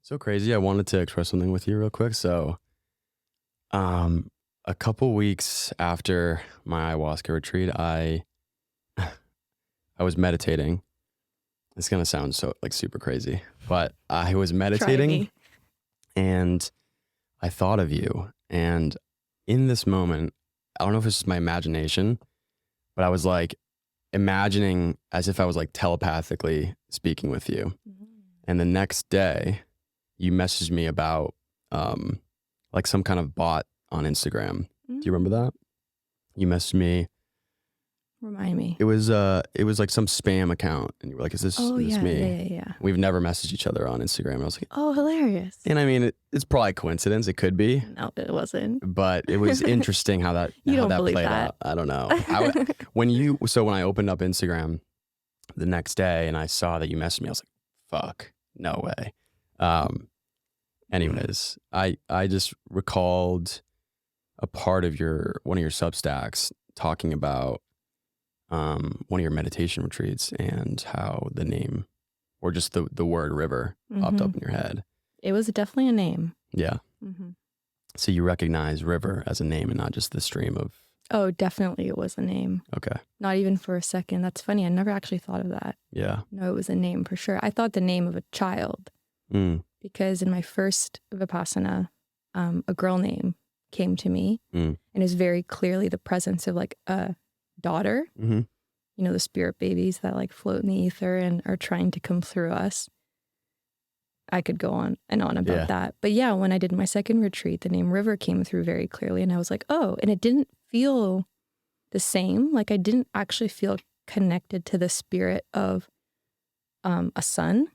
So crazy. I wanted to express something with you real quick. So, a couple weeks after my ayahuasca retreat, I was meditating. It's gonna sound so like super crazy, but I was Try meditating me. and I thought of you. And in this moment, I don't know if this is my imagination, but I was like imagining as if I was like telepathically speaking with you. And the next day, you messaged me about like some kind of bot on Instagram. Do you remember that? You messaged me. Remind me. It was like some spam account, and you were like, "Is this Oh, is this yeah, me?" yeah. We've never messaged each other on Instagram. And I was like, Oh, hilarious. and I mean, it's probably coincidence. It could be, No, it wasn't. but it was interesting how that You don't believe played that. out. I don't know. When I opened up Instagram the next day and I saw that you messaged me, I was like, "Fuck, no way." Anyways, I just recalled a part of one of your Substacks talking about one of your meditation retreats and how the name or just the word river popped up in your head. It was definitely a name. Yeah. So you recognize river as a name and not just the stream of. Oh, definitely it was a name. Okay. Not even for a second. That's funny. I never actually thought of that. Yeah. No, it was a name for sure. I thought the name of a child because in my first Vipassana, a girl name came to me and it was very clearly the presence of like a daughter. You know, the spirit babies that like float in the ether and are trying to come through us. I could go on and on about that. But yeah, when I did my second retreat, the name River came through very clearly. And I was like, oh, and it didn't feel the same. Like I didn't actually feel connected to the spirit of a son.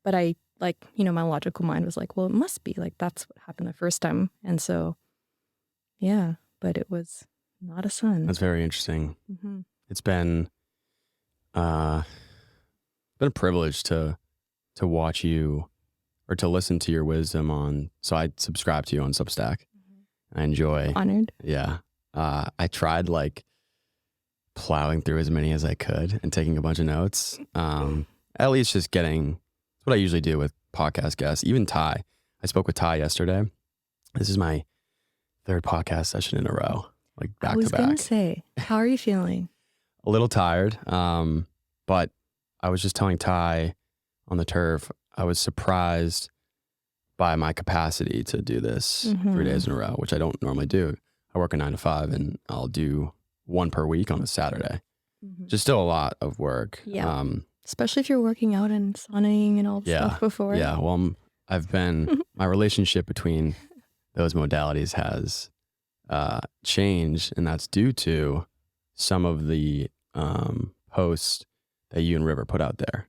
But I like, you know, my logical mind was like, well, it must be like that's what happened the first time. And so, yeah, but it was not a son. That's very interesting. It's been a privilege to watch you or to listen to your wisdom on. So I subscribe to you on Substack. I enjoy. Honored. Yeah. I tried like plowing through as many as I could and taking a bunch of notes. At least just getting. That's what I usually do with podcast guests. Even Ty. I spoke with Ty yesterday. This is my third podcast session in a row, like back to back. I was gonna say, how are you feeling? A little tired, but I was just telling Ty on the turf, I was surprised by my capacity to do this 3 days in a row, which I don't normally do. I work a 9 to 5 and I'll do one per week on a Saturday. Just still a lot of work. Yeah. Especially if you're working out and sauning and all the stuff before. Yeah. Well, I've been, my relationship between those modalities has changed, and that's due to some of the posts that you and River put out there.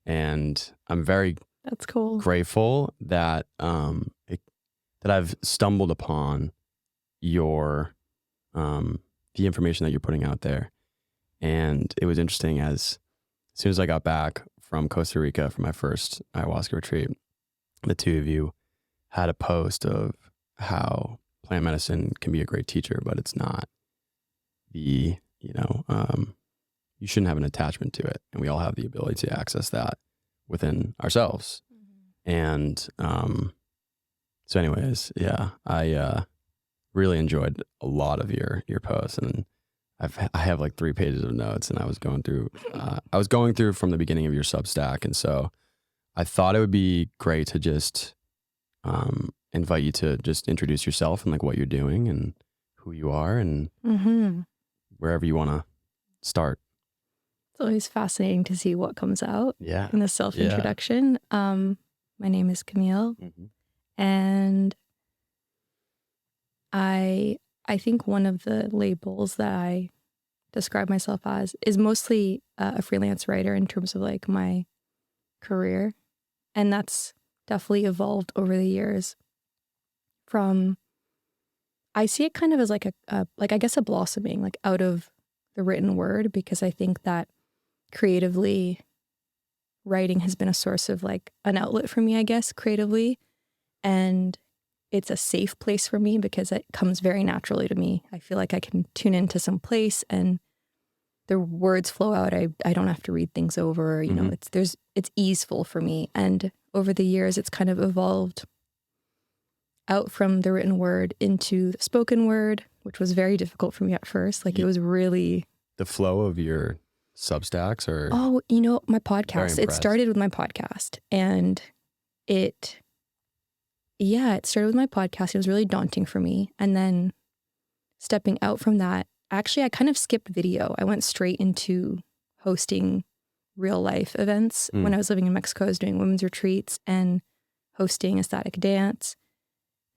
And I'm very That's cool. grateful that that I've stumbled upon your the information that you're putting out there. And it was interesting as soon as I got back from Costa Rica for my first ayahuasca retreat, the two of you had a post of how plant medicine can be a great teacher, but it's not you shouldn't have an attachment to it. And we all have the ability to access that within ourselves. And so anyways, yeah, I really enjoyed a lot of your posts, and I have like 3 pages of notes, and I was going through from the beginning of your Substack. And so I thought it would be great to just invite you to just introduce yourself and like what you're doing and who you are and wherever you want to start. It's always fascinating to see what comes out in the self-introduction. My name is Camille, and I think one of the labels that I describe myself as is mostly a freelance writer in terms of like my career. And that's definitely evolved over the years I see it kind of as like a blossoming, like out of the written word, because I think that creatively writing has been a source of like an outlet for me, I guess, creatively. And it's a safe place for me because it comes very naturally to me. I feel like I can tune into some place and the words flow out. I don't have to read things over. You know, it's easeful for me. And over the years, it's kind of evolved out from the written word into the spoken word, which was very difficult for me at first. Like it was really the flow of your Substacks, or you know, my podcast. It started with my podcast, and it started with my podcast. It was really daunting for me, and then stepping out from that, actually, I kind of skipped video. I went straight into hosting real life events. When I was living in Mexico, I was doing women's retreats and hosting ecstatic dance.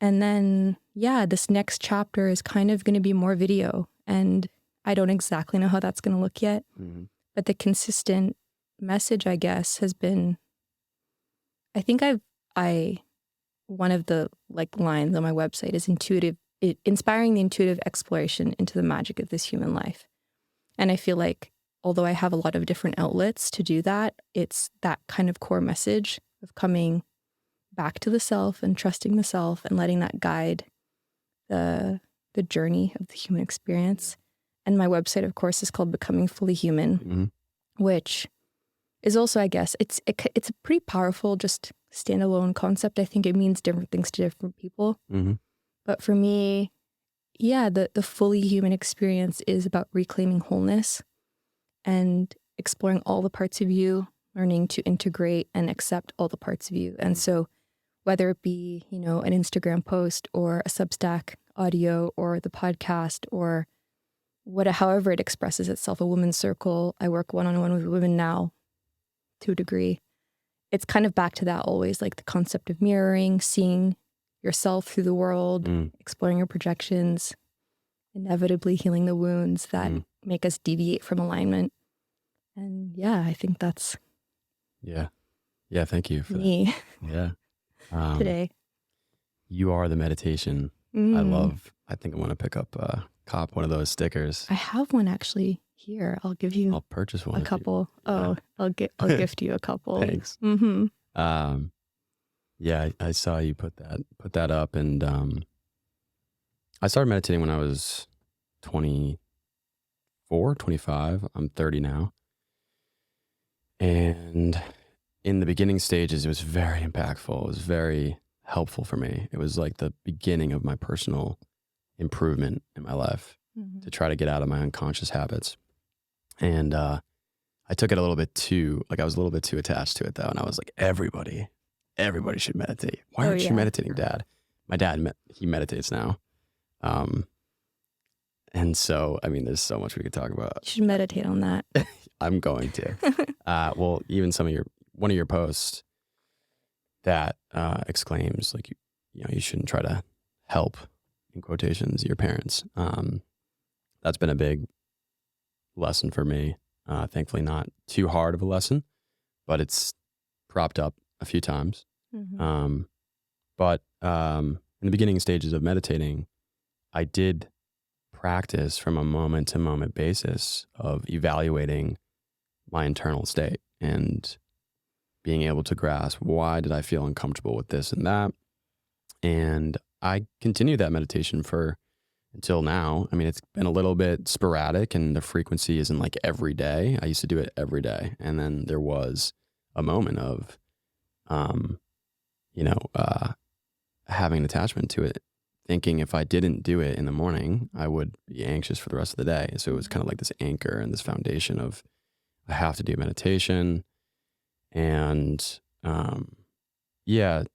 And then, this next chapter is kind of going to be more video. And I don't exactly know how that's going to look yet. But the consistent message, I guess, has been, I think one of the like lines on my website is inspiring the intuitive exploration into the magic of this human life. And I feel like, although I have a lot of different outlets to do that, it's that kind of core message of coming back to the self and trusting the self and letting that guide the journey of the human experience. And my website, of course, is called Becoming Fully Human, which is also, I guess, it's a pretty powerful, just standalone concept. I think it means different things to different people. But for me, the fully human experience is about reclaiming wholeness and exploring all the parts of you, learning to integrate and accept all the parts of you. And so whether it be, you know, an Instagram post or a Substack audio or the podcast or however it expresses itself, a women's circle. I work one-on-one with women now to a degree. It's kind of back to that always, like the concept of mirroring, seeing yourself through the world, exploring your projections, inevitably healing the wounds that make us deviate from alignment. And I think that's thank you for me. Today. You are the meditation. I think I want to pick up cop one of those stickers. I have one actually here. I'll purchase one. A couple. I'll gift you a couple. Thanks. I saw you put that up, and I started meditating when I was 24, 25. I'm 30 now. And in the beginning stages, it was very impactful. It was very helpful for me. It was like the beginning of my personal improvement in my life to try to get out of my unconscious habits. And I took it a little bit too, I was a little bit too attached to it though. And I was like, everybody should meditate. Why aren't you meditating, Dad? My dad, he meditates now. And so, I mean, there's so much we could talk about. You should meditate on that. I'm going to. Well, even one of your posts that exclaims like, you shouldn't try to help, in quotations, your parents. That's been a big lesson for me. Thankfully not too hard of a lesson, but it's propped up a few times. But in the beginning stages of meditating, I did practice from a moment-to-moment basis of evaluating my internal state and being able to grasp, why did I feel uncomfortable with this and that? And I continued that meditation until now. I mean, it's been a little bit sporadic and the frequency isn't like every day. I used to do it every day. And then there was a moment of, having an attachment to it, thinking if I didn't do it in the morning, I would be anxious for the rest of the day. So it was kind of like this anchor and this foundation of, I have to do meditation. And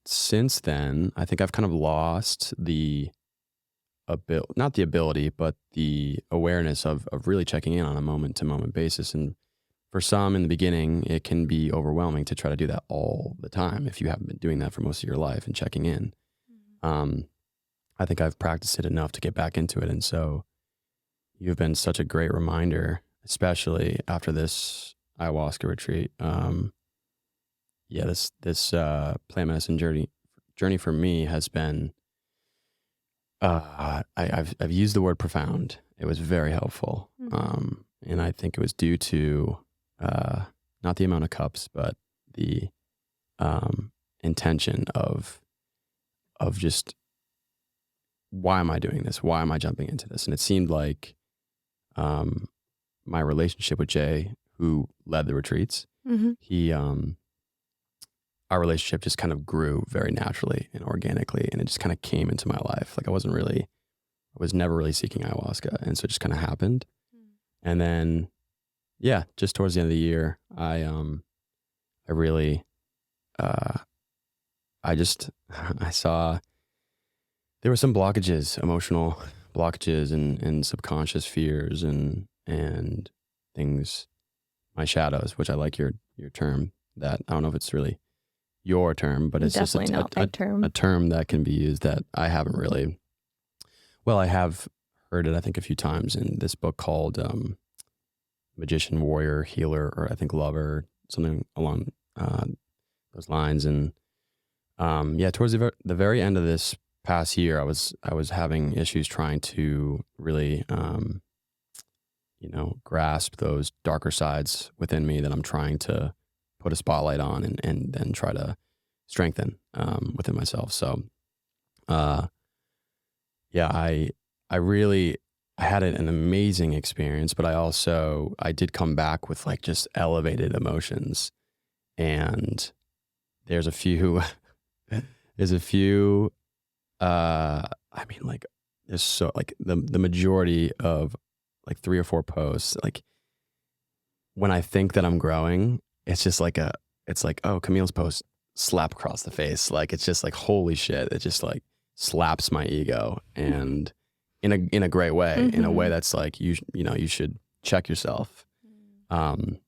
since then, I think I've kind of lost not the ability, but the awareness of really checking in on a moment-to-moment basis. And for some in the beginning, it can be overwhelming to try to do that all the time if you haven't been doing that for most of your life and checking in. I think I've practiced it enough to get back into it. And so you've been such a great reminder, especially after this ayahuasca retreat. This plant medicine journey for me has been, I've used the word profound. It was very helpful. And I think it was due to, not the amount of cups, but the, intention of just, why am I doing this? Why am I jumping into this? And it seemed like, my relationship with Jay, who led the retreats, he, our relationship just kind of grew very naturally and organically, and it just kind of came into my life. Like I was never really seeking ayahuasca, and so it just kind of happened. And then, yeah, just towards the end of the year, I really, I saw there were some blockages, emotional blockages, and subconscious fears and things, my shadows, which I like your term. That I don't know if it's really your term, but it's definitely just a term that can be used that I haven't really. Well, I have heard it, I think, a few times in this book called Magician, Warrior, Healer, or I think Lover, something along those lines. And yeah, towards the very end of this past year, I was having issues trying to really, grasp those darker sides within me that I'm trying to put a spotlight on and then try to strengthen within myself. So, yeah, I had an amazing experience, but I did come back with like just elevated emotions, and there's a few, I mean, like there's so like the majority of like 3 or 4 posts, like when I think that I'm growing, it's just like oh, Camille's post slap across the face. Like, it's just like, holy shit. It just like slaps my ego, and in a great way, in a way that's like, you should check yourself. And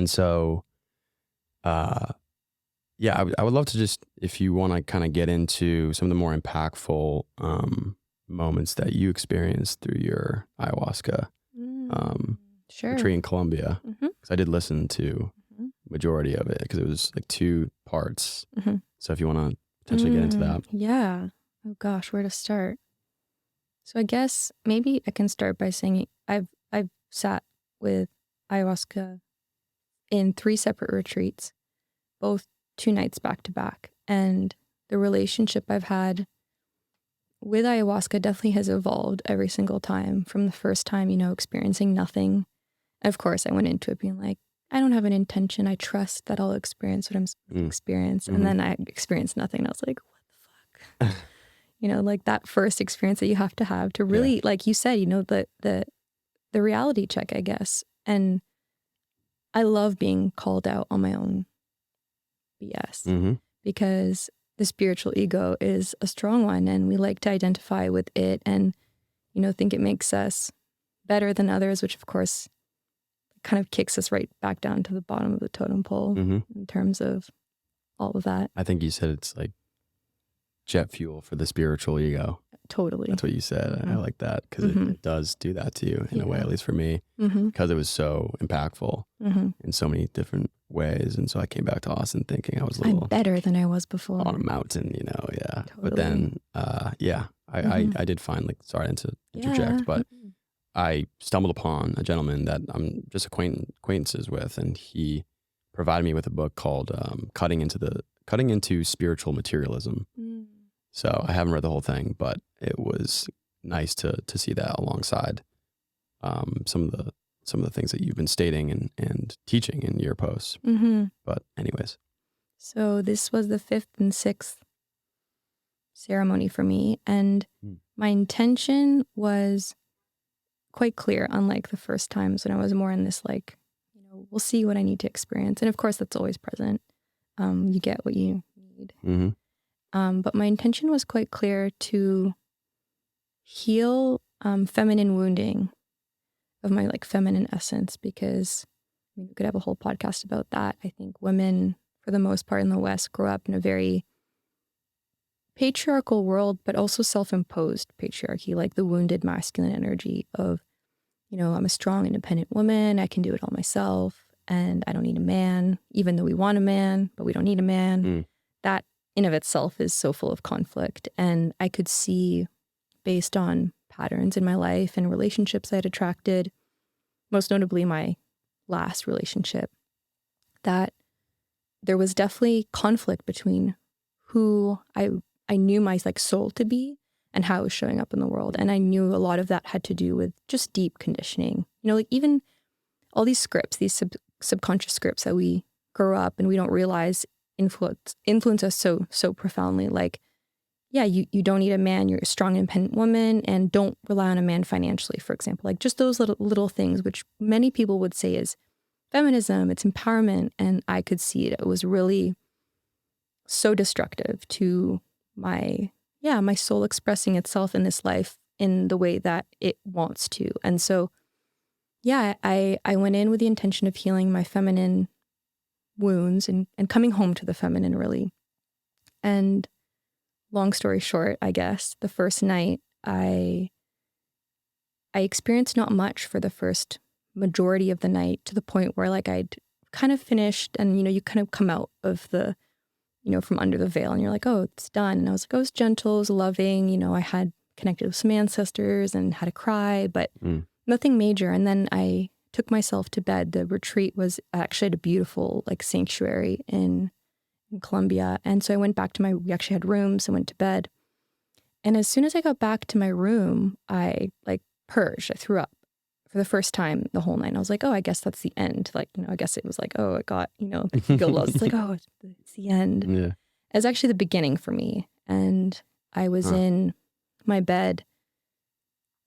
so, yeah, I would love to just, if you want to kind of get into some of the more impactful, moments that you experienced through your ayahuasca, retreat in Colombia. Because I did listen to majority of it, because it was like 2 parts. So if you want to potentially get into that. Yeah. Oh gosh, where to start? So I guess maybe I can start by saying I've sat with ayahuasca in 3 separate retreats, both 2 nights back to back. And the relationship I've had with ayahuasca definitely has evolved every single time. From the first time, experiencing nothing. Of course, I went into it being like, I don't have an intention. I trust that I'll experience what I'm supposed to experience. And then I experienced nothing. I was like, what the fuck? Like that first experience that you have to really, like you said, the reality check, I guess. And I love being called out on my own BS because the spiritual ego is a strong one, and we like to identify with it and, think it makes us better than others, which of course kind of kicks us right back down to the bottom of the totem pole in terms of all of that. I think you said it's like jet fuel for the spiritual ego. Totally. That's what you said. I like that, because it does do that to you in a way, at least for me, because it was so impactful in so many different ways. And so I came back to Austin thinking I was I'm better than I was before on a mountain, Totally. But then, I did find, like, sorry to interject, but I stumbled upon a gentleman that I'm just acquaintances with, and he provided me with a book called Cutting into Spiritual Materialism. So I haven't read the whole thing, but it was nice to see that alongside some of the things that you've been stating and teaching in your posts. But anyways. So this was the 5th and 6th ceremony for me, and my intention was quite clear, unlike the first times when I was more in this, like, we'll see what I need to experience. And of course, that's always present. You get what you need. But my intention was quite clear to heal feminine wounding of my, like, feminine essence, because we could have a whole podcast about that. I think women, for the most part in the West, grow up in a very patriarchal world, but also self-imposed patriarchy, like the wounded masculine energy of, I'm a strong, independent woman. I can do it all myself, and I don't need a man, even though we want a man, but we don't need a man. That in of itself is so full of conflict. And I could see, based on patterns in my life and relationships I had attracted, most notably my last relationship, that there was definitely conflict between who I knew my, like, soul to be and how I was showing up in the world. And I knew a lot of that had to do with just deep conditioning. You know, like even all these scripts, these subconscious scripts that we grow up and we don't realize influence us so profoundly. Like, yeah, you don't need a man, you're a strong, independent woman, and don't rely on a man financially, for example. Like just those little things, which many people would say is feminism, it's empowerment. And I could see it was really so destructive to my soul expressing itself in this life in the way that it wants to. And so, yeah, I went in with the intention of healing my feminine wounds and coming home to the feminine, really. And long story short, I guess, the first night I experienced not much for the first majority of the night, to the point where like I'd kind of finished and, you know, you kind of come out of the, you know, from under the veil and you're like, oh, it's done. And I was like, oh, it was gentle, it was loving, you know, I had connected with some ancestors and had a cry, but nothing major. And then I took myself to bed. The retreat was actually at a beautiful like sanctuary in Colombia. And so I went back to we actually had rooms. I went to bed. And as soon as I got back to my room, I like purged. I threw up for the first time the whole night. And I was like, oh, I guess that's the end. Like, you know, I guess it was like, oh, it got, you know, ego lows. It's like, oh, it's the end. Yeah. It was actually the beginning for me. And I was in my bed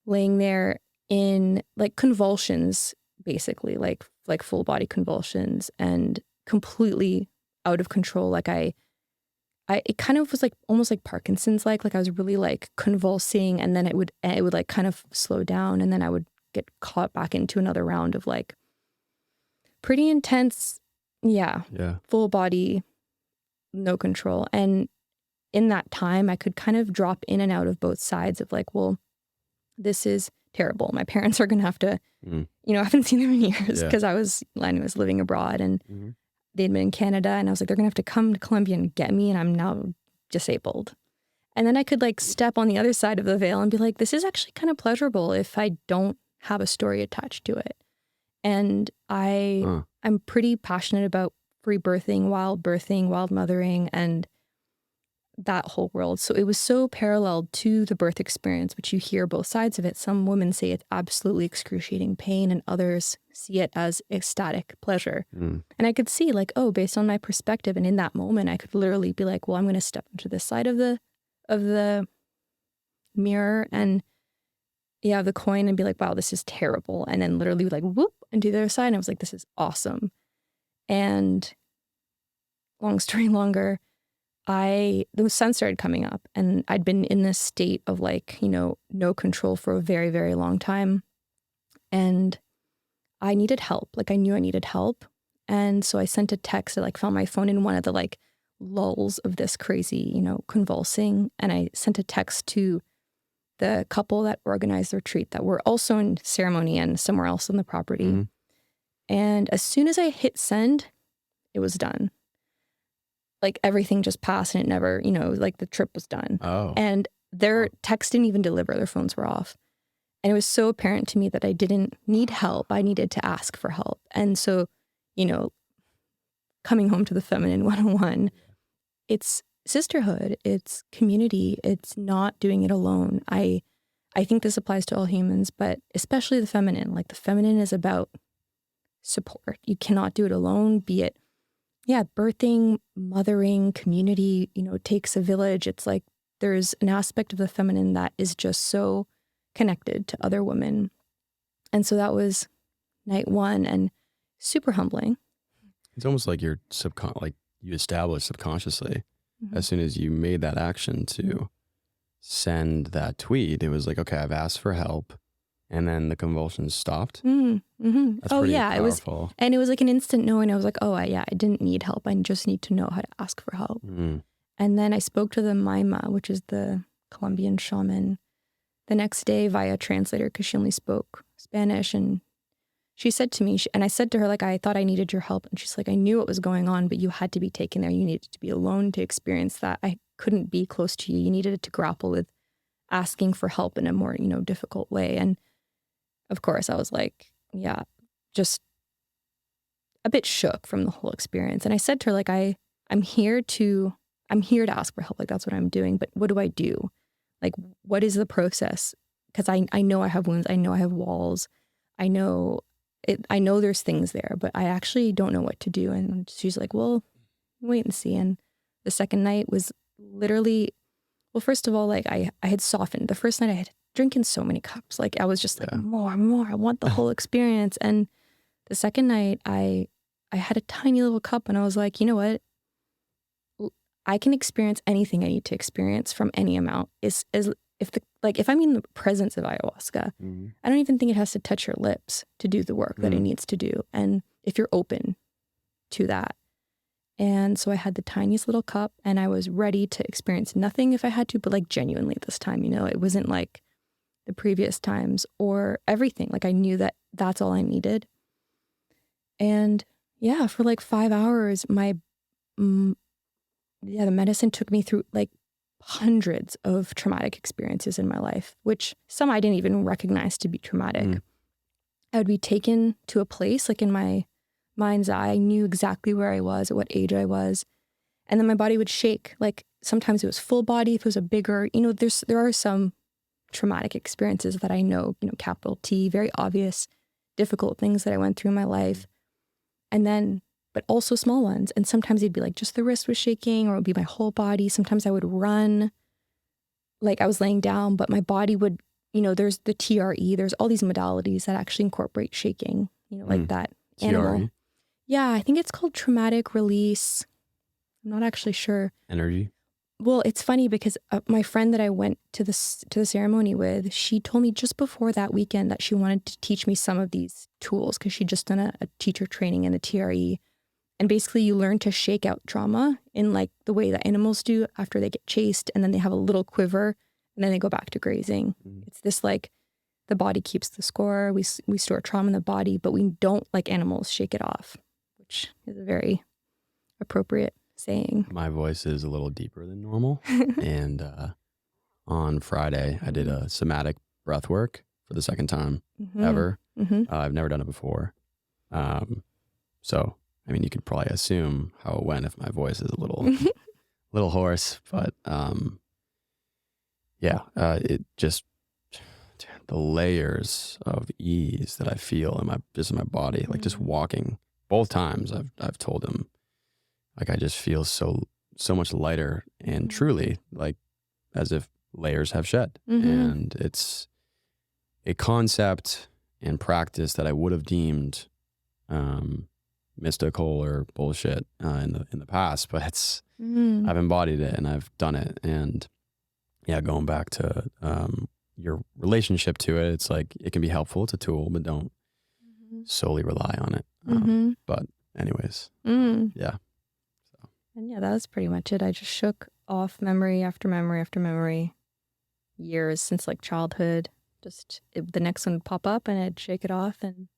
laying there in like convulsions, basically like full body convulsions and completely out of control. Like it kind of was like almost like Parkinson's, like I was really like convulsing, and then it would like kind of slow down, and then I would get caught back into another round of like pretty intense, full body, no control. And in that time, I could kind of drop in and out of both sides of like, well, this is terrible. My parents are going to have to, you know, I haven't seen them in years because I was living abroad, and they'd been in Canada, and I was like, they're going to have to come to Colombia and get me, and I'm now disabled. And then I could like step on the other side of the veil and be like, this is actually kind of pleasurable if I don't have a story attached to it. And I'm pretty passionate about free birthing, wild mothering, and that whole world. So it was so paralleled to the birth experience, which you hear both sides of it. Some women say it's absolutely excruciating pain, and others see it as ecstatic pleasure. And I could see like, oh, based on my perspective, and in that moment, I could literally be like, well, I'm going to step into this side of the mirror and the coin and be like, wow, this is terrible. And then literally like, whoop, and do the other side. And I was like, this is awesome. And long story longer, the sun started coming up, and I'd been in this state of like, you know, no control for a very, very long time. And I needed help. Like I knew I needed help. And so I sent a text. I like found my phone in one of the like lulls of this crazy, you know, convulsing. And I sent a text to the couple that organized the retreat that were also in ceremony and somewhere else on the property. And as soon as I hit send, it was done. Like everything just passed, and it never, you know, like the trip was done. And their text didn't even deliver. Their phones were off. And it was so apparent to me that I didn't need help. I needed to ask for help. And so, you know, coming home to the feminine 101, it's sisterhood, it's community, it's not doing it alone. I think this applies to all humans, but especially the feminine. Like the feminine is about support. You cannot do it alone, be it birthing, mothering, community, you know, it takes a village. It's like there's an aspect of the feminine that is just so connected to other women. And so that was night one, and super humbling. It's almost like you're like you established subconsciously as soon as you made that action to send that tweet. It was like, okay, I've asked for help. And then the convulsions stopped. That's pretty powerful. It was like an instant knowing. I was like, oh, I didn't need help. I just need to know how to ask for help. And then I spoke to the Maima, which is the Colombian shaman, the next day via translator, because she only spoke Spanish. And she said to me, and I said to her, like, I thought I needed your help. And she's like, I knew what was going on, but you had to be taken there. You needed to be alone to experience that. I couldn't be close to you. You needed to grapple with asking for help in a more, you know, difficult way. And of course, I was like, just a bit shook from the whole experience. And I said to her, like, I'm here to ask for help. Like, that's what I'm doing. But what do I do? Like, what is the process? Because I know I have wounds. I know I have walls. I know there's things there, but I actually don't know what to do. And she's like, well, wait and see. And the second night was literally, well, first of all, like I had softened. The first night I had drinking so many cups. Like I was just like, more. I want the whole experience. And the second night I had a tiny little cup and I was like, you know what? I can experience anything I need to experience from any amount. If I'm in the presence of ayahuasca, I don't even think it has to touch your lips to do the work that it needs to do. And if you're open to that. And so I had the tiniest little cup and I was ready to experience nothing if I had to, but like genuinely this time, you know, it wasn't like the previous times or everything. Like I knew that that's all I needed. And yeah, for like 5 hours, the medicine took me through like hundreds of traumatic experiences in my life, which some I didn't even recognize to be traumatic. I would be taken to a place like in my mind's eye. I knew exactly where I was, at what age I was. And then my body would shake. Like sometimes it was full body, if it was a bigger, you know, there are some traumatic experiences that I know, you know, capital T, very obvious, difficult things that I went through in my life. And then, but also small ones. And sometimes it'd be like just the wrist was shaking or it would be my whole body. Sometimes I would run like I was laying down, but my body would, you know, there's the TRE, there's all these modalities that actually incorporate shaking, you know, like that animal. TRE? Yeah, I think it's called traumatic release. I'm not actually sure. Energy? Well, it's funny because my friend that I went to the ceremony with, she told me just before that weekend that she wanted to teach me some of these tools because she'd just done a teacher training in the TRE. And basically you learn to shake out trauma in like the way that animals do after they get chased and then they have a little quiver and then they go back to grazing. It's this like the body keeps the score. We store trauma in the body, but we don't like animals shake it off, which is a very appropriate saying. My voice is a little deeper than normal. And on Friday, I did a somatic breath work for the second time ever. I've never done it before. So, I mean, you could probably assume how it went if my voice is a little hoarse. But it just, the layers of ease that I feel in my body, like just walking. Both times I've told him, like I just feel so much lighter and truly like as if layers have shed. And it's a concept and practice that I would have deemed mystical or bullshit in the past, but it's I've embodied it and I've done it. And yeah, going back to your relationship to it, it's like it can be helpful. It's a tool, but don't solely rely on it. But anyways, yeah. And yeah, that was pretty much it. I just shook off memory after memory after memory, years since like childhood. Just the next one would pop up and I'd shake it off. And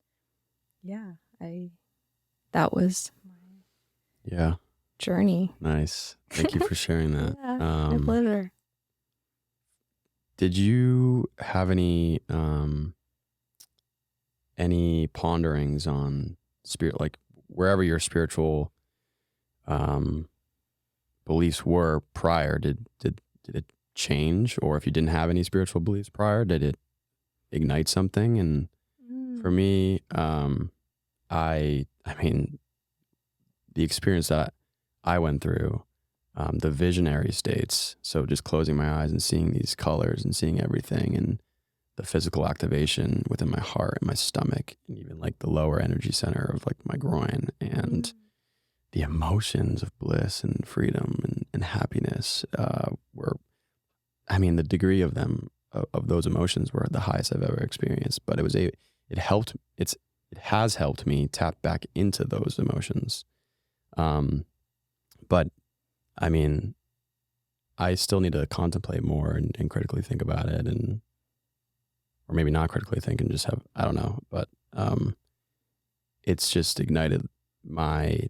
yeah, that was my journey. Nice. Thank you for sharing that. My pleasure. Did you have any ponderings on spirit, like wherever your spiritual beliefs were prior? Did it change? Or if you didn't have any spiritual beliefs prior, did it ignite something? And for me, I mean, the experience that I went through, the visionary states, so just closing my eyes and seeing these colors and seeing everything, and the physical activation within my heart and my stomach, and even like the lower energy center of like my groin, and the emotions of bliss and freedom and happiness were, I mean, the degree of them, of those emotions were the highest I've ever experienced. But it has helped me tap back into those emotions. But I mean, I still need to contemplate more and critically think about it, or maybe not critically think and just have, I don't know, but it's just ignited my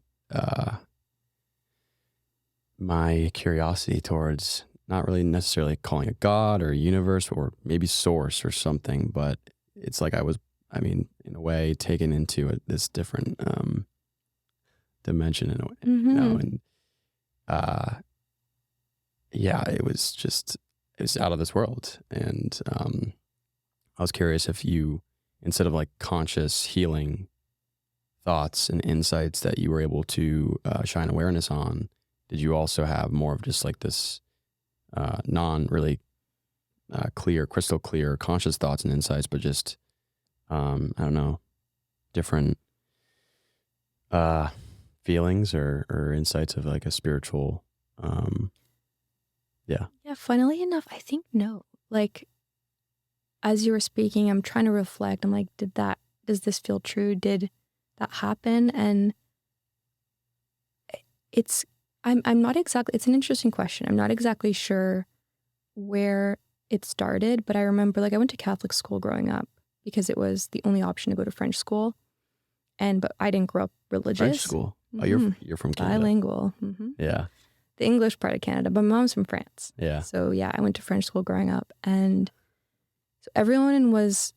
curiosity towards not really necessarily calling it God or universe or maybe source or something, but it's like I was, I mean, in a way taken into this different dimension in a way, you know, and yeah, it was just is out of this world. And I was curious if you, instead of like conscious healing thoughts and insights that you were able to shine awareness on, did you also have more of just like this non really clear, crystal clear conscious thoughts and insights, but just, I don't know, different feelings or insights of like a spiritual, yeah. Yeah, funnily enough, I think no. Like, as you were speaking, I'm trying to reflect. I'm like, does this feel true? Did that happen? And I'm not exactly, it's an interesting question. I'm not exactly sure where it started, but I remember like I went to Catholic school growing up because it was the only option to go to French school. But I didn't grow up religious. French school? Oh, you're from Canada. Bilingual. Yeah. The English part of Canada, but my mom's from France. Yeah. So yeah, I went to French school growing up, and so everyone was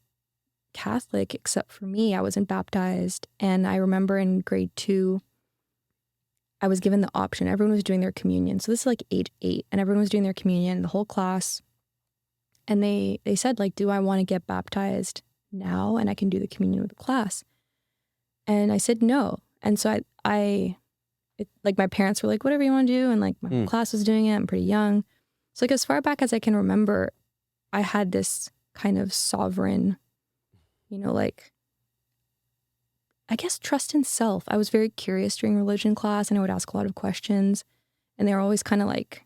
Catholic except for me. I wasn't baptized, and I remember in grade 2, I was given the option. Everyone was doing their communion. So this is like age 8, and everyone was doing their communion, the whole class. And they said like, do I want to get baptized now? And I can do the communion with the class. And I said no. And so like my parents were like, whatever you want to do. And like my whole class was doing it. I'm pretty young. So like as far back as I can remember, I had this kind of sovereign, like, I guess trust in self. I was very curious during religion class, and I would ask a lot of questions, and they were always kind of like,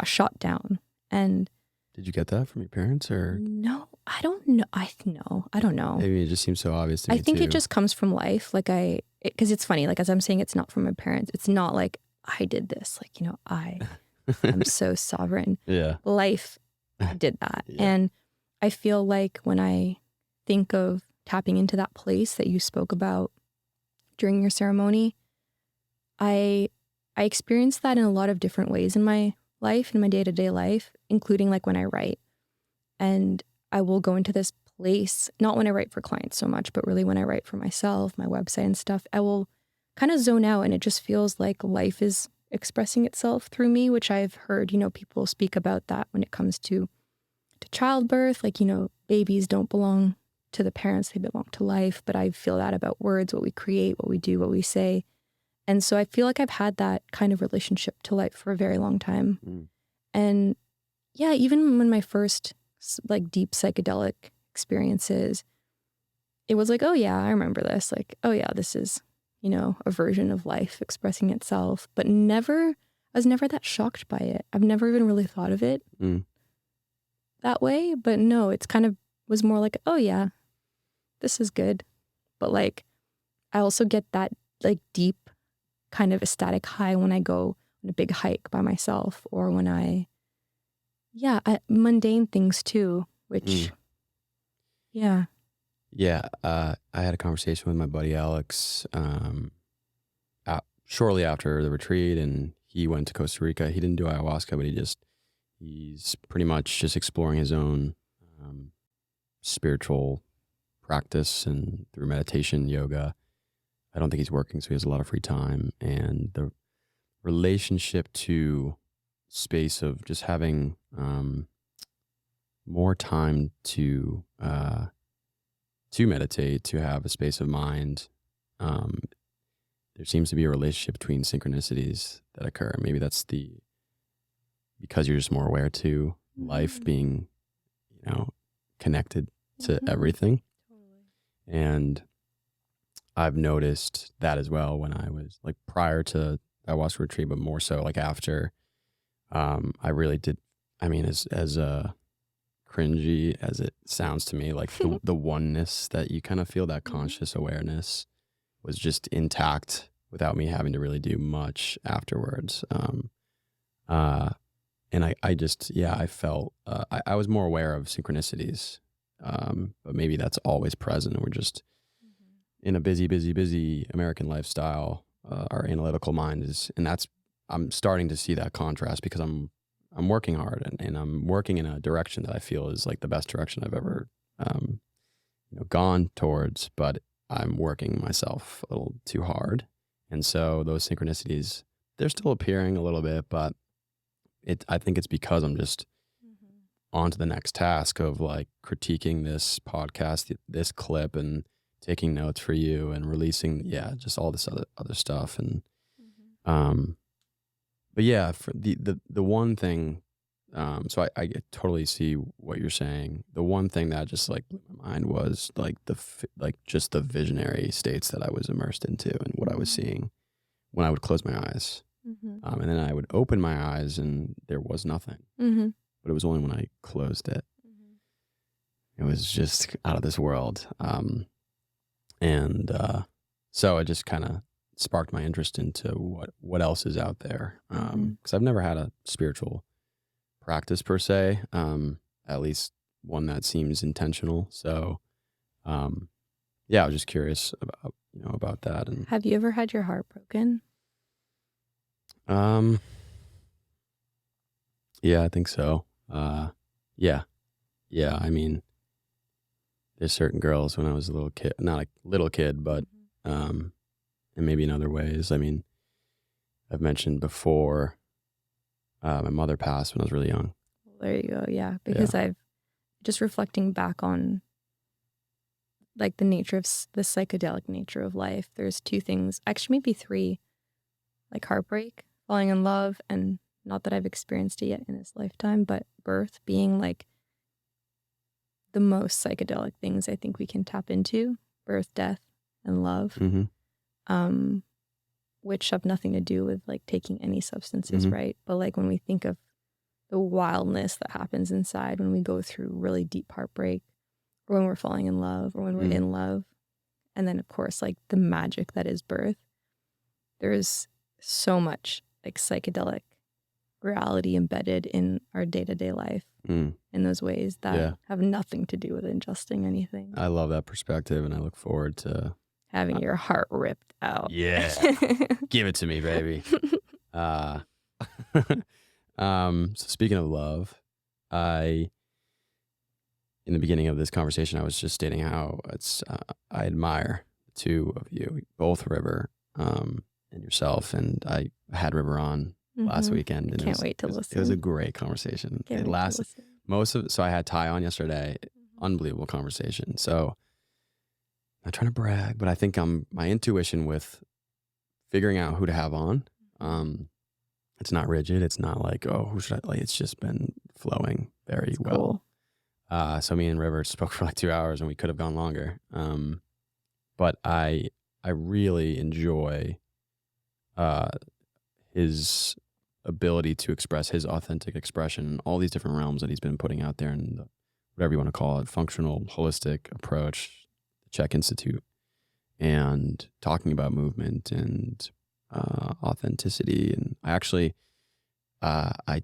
shot down. And did you get that from your parents or? No, I don't know. I don't know. Maybe it just seems so obvious to me. I think too. it just comes from life. Like because it's funny, like as I'm saying, it's not from my parents. It's not like I did this. Like, I'm so sovereign. Yeah. Life did that. Yeah. And I feel like when I think of tapping into that place that you spoke about during your ceremony, I experienced that in a lot of different ways in my life, in my day-to-day life, including like when I write. And I will go into this place, not when I write for clients so much, but really when I write for myself, my website and stuff, I will kind of zone out, and it just feels like life is expressing itself through me, which I've heard, people speak about that when it comes to childbirth. Like, babies don't belong to the parents, they belong to life. But I feel that about words, what we create, what we do, what we say. And so I feel like I've had that kind of relationship to life for a very long time. And yeah, even when my first like deep psychedelic experiences, it was like, oh yeah, I remember this. Like, oh yeah, this is, a version of life expressing itself. But I was never that shocked by it. I've never even really thought of it that way. But no, it's kind of was more like, oh yeah, this is good. But like, I also get that like deep kind of ecstatic high when I go on a big hike by myself, or when mundane things too, which, yeah. Yeah. I had a conversation with my buddy Alex shortly after the retreat, and he went to Costa Rica. He didn't do ayahuasca, but he's pretty much just exploring his own spiritual practice, and through meditation, yoga. I don't think he's working, so he has a lot of free time. And the relationship to space of just having more time to meditate, to have a space of mind. There seems to be a relationship between synchronicities that occur. Maybe that's because you're just more aware to life being, connected to everything. Totally. And I've noticed that as well when I was like prior to ayahuasca retreat, but more so like after. I really did. I mean, as cringy as it sounds to me, like the oneness that you kind of feel, that conscious awareness was just intact without me having to really do much afterwards. And I just, I felt, I was more aware of synchronicities, but maybe that's always present. We're just in a busy American lifestyle. Our analytical mind is, and I'm starting to see that contrast because I'm working hard and I'm working in a direction that I feel is like the best direction I've ever, gone towards, but I'm working myself a little too hard. And so those synchronicities, they're still appearing a little bit, but I think it's because I'm just on to the next task of like critiquing this podcast, this clip, and taking notes for you and releasing, just all this other stuff. And, but yeah, for the one thing, so I totally see what you're saying. The one thing that just like blew my mind was like just the visionary states that I was immersed into and what I was seeing when I would close my eyes. And then I would open my eyes and there was nothing. But it was only when I closed it. It was just out of this world. So it just kind of sparked my interest into what else is out there. Because I've never had a spiritual practice per se, at least one that seems intentional. So, I was just curious about that. And have you ever had your heart broken? Yeah, I think so. Yeah. I mean, there's certain girls when I was a little kid, not a little kid, but, and maybe in other ways. I mean, I've mentioned before, my mother passed when I was really young. There you go. Yeah. Because I've just reflecting back on like the nature of the psychedelic nature of life. There's two things, actually maybe three, like heartbreak, falling in love, and not that I've experienced it yet in this lifetime, but birth being like the most psychedelic things I think we can tap into: birth, death, and love, which have nothing to do with like taking any substances, right? But like when we think of the wildness that happens inside when we go through really deep heartbreak, or when we're falling in love, or when we're in love, and then of course like the magic that is birth, there's so much like psychedelic reality embedded in our day-to-day life in those ways that have nothing to do with ingesting anything. I love that perspective, and I look forward to having your heart ripped out. Yeah. Give it to me, baby. So speaking of love, in the beginning of this conversation, I was just stating how I admire the two of you, both River and yourself, and I had River on last weekend. And Can't wait to listen. It was a great conversation. It lasted so I had Ty on yesterday. Unbelievable conversation. So I'm not trying to brag, but I think my intuition with figuring out who to have on, it's not rigid. It's not like, oh, who should I, like, it's just been flowing very well. Cool. So me and River spoke for like 2 hours, and we could have gone longer. But I really enjoy his ability to express his authentic expression in all these different realms that he's been putting out there, and whatever you want to call it, functional, holistic approach, the Czech Institute, and talking about movement and authenticity. And I actually, I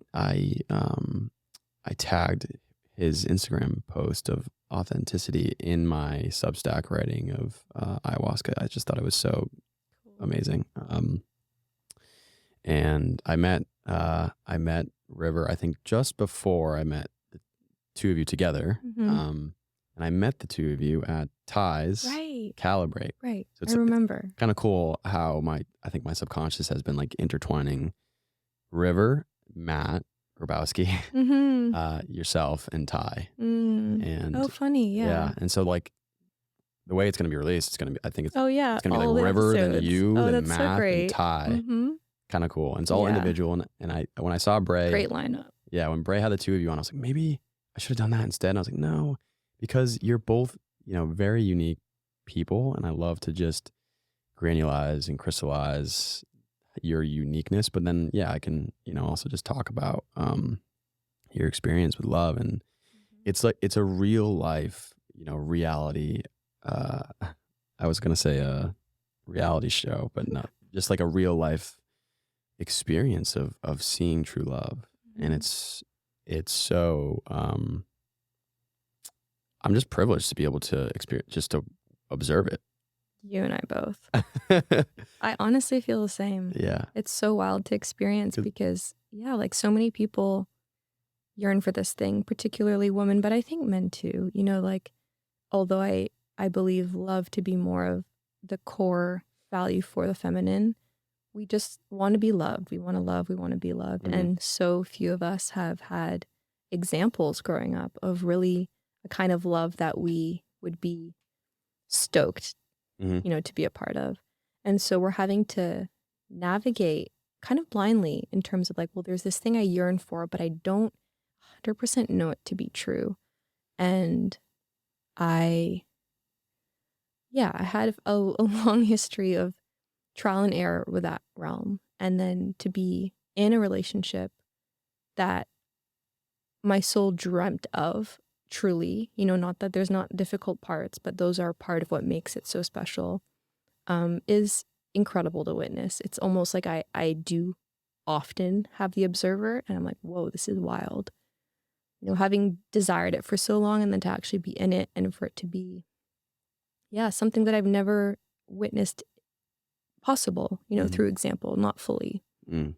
tagged his Instagram post of authenticity in my Substack writing of ayahuasca. I just thought it was so amazing. And I met River, I think just before I met the two of you together. And I met the two of you at Ty's Calibrate. Right. So it's I remember. Kind of cool how I think my subconscious has been like intertwining River, Matt Grabowski, yourself, and Ty. And funny. Yeah. And so like the way it's going to be released, it's going to be, I think it's going to be all like River, episodes. then you, then Matt, so and Ty. Kind of cool. And it's all individual. And when I saw Bray, great lineup. Yeah. When Bray had the two of you on, I was like, maybe I should have done that instead. And I was like, no, because you're both, very unique people. And I love to just granulize and crystallize your uniqueness. But then, I can, also just talk about your experience with love. And it's a real life, reality. I was going to say a reality show, but not just like a real life experience of seeing true love. And it's so I'm just privileged to be able to experience, just to observe it. You and I both. I honestly feel the same. Yeah. It's so wild to experience because like so many people yearn for this thing, particularly women, but I think men too, like although I believe love to be more of the core value for the feminine, we just want to be loved. We want to love. We want to be loved. Mhm. And so few of us have had examples growing up of really a kind of love that we would be stoked, Mhm. to be a part of. And so we're having to navigate kind of blindly in terms of like, well, there's this thing I yearn for, but I don't 100% know it to be true. And I had a long history of trial and error with that realm. And then to be in a relationship that my soul dreamt of truly, not that there's not difficult parts, but those are part of what makes it so special, is incredible to witness. It's almost like I do often have the observer and I'm like, whoa, this is wild. Having desired it for so long and then to actually be in it and for it to be, something that I've never witnessed possible, through example, not fully. Mm.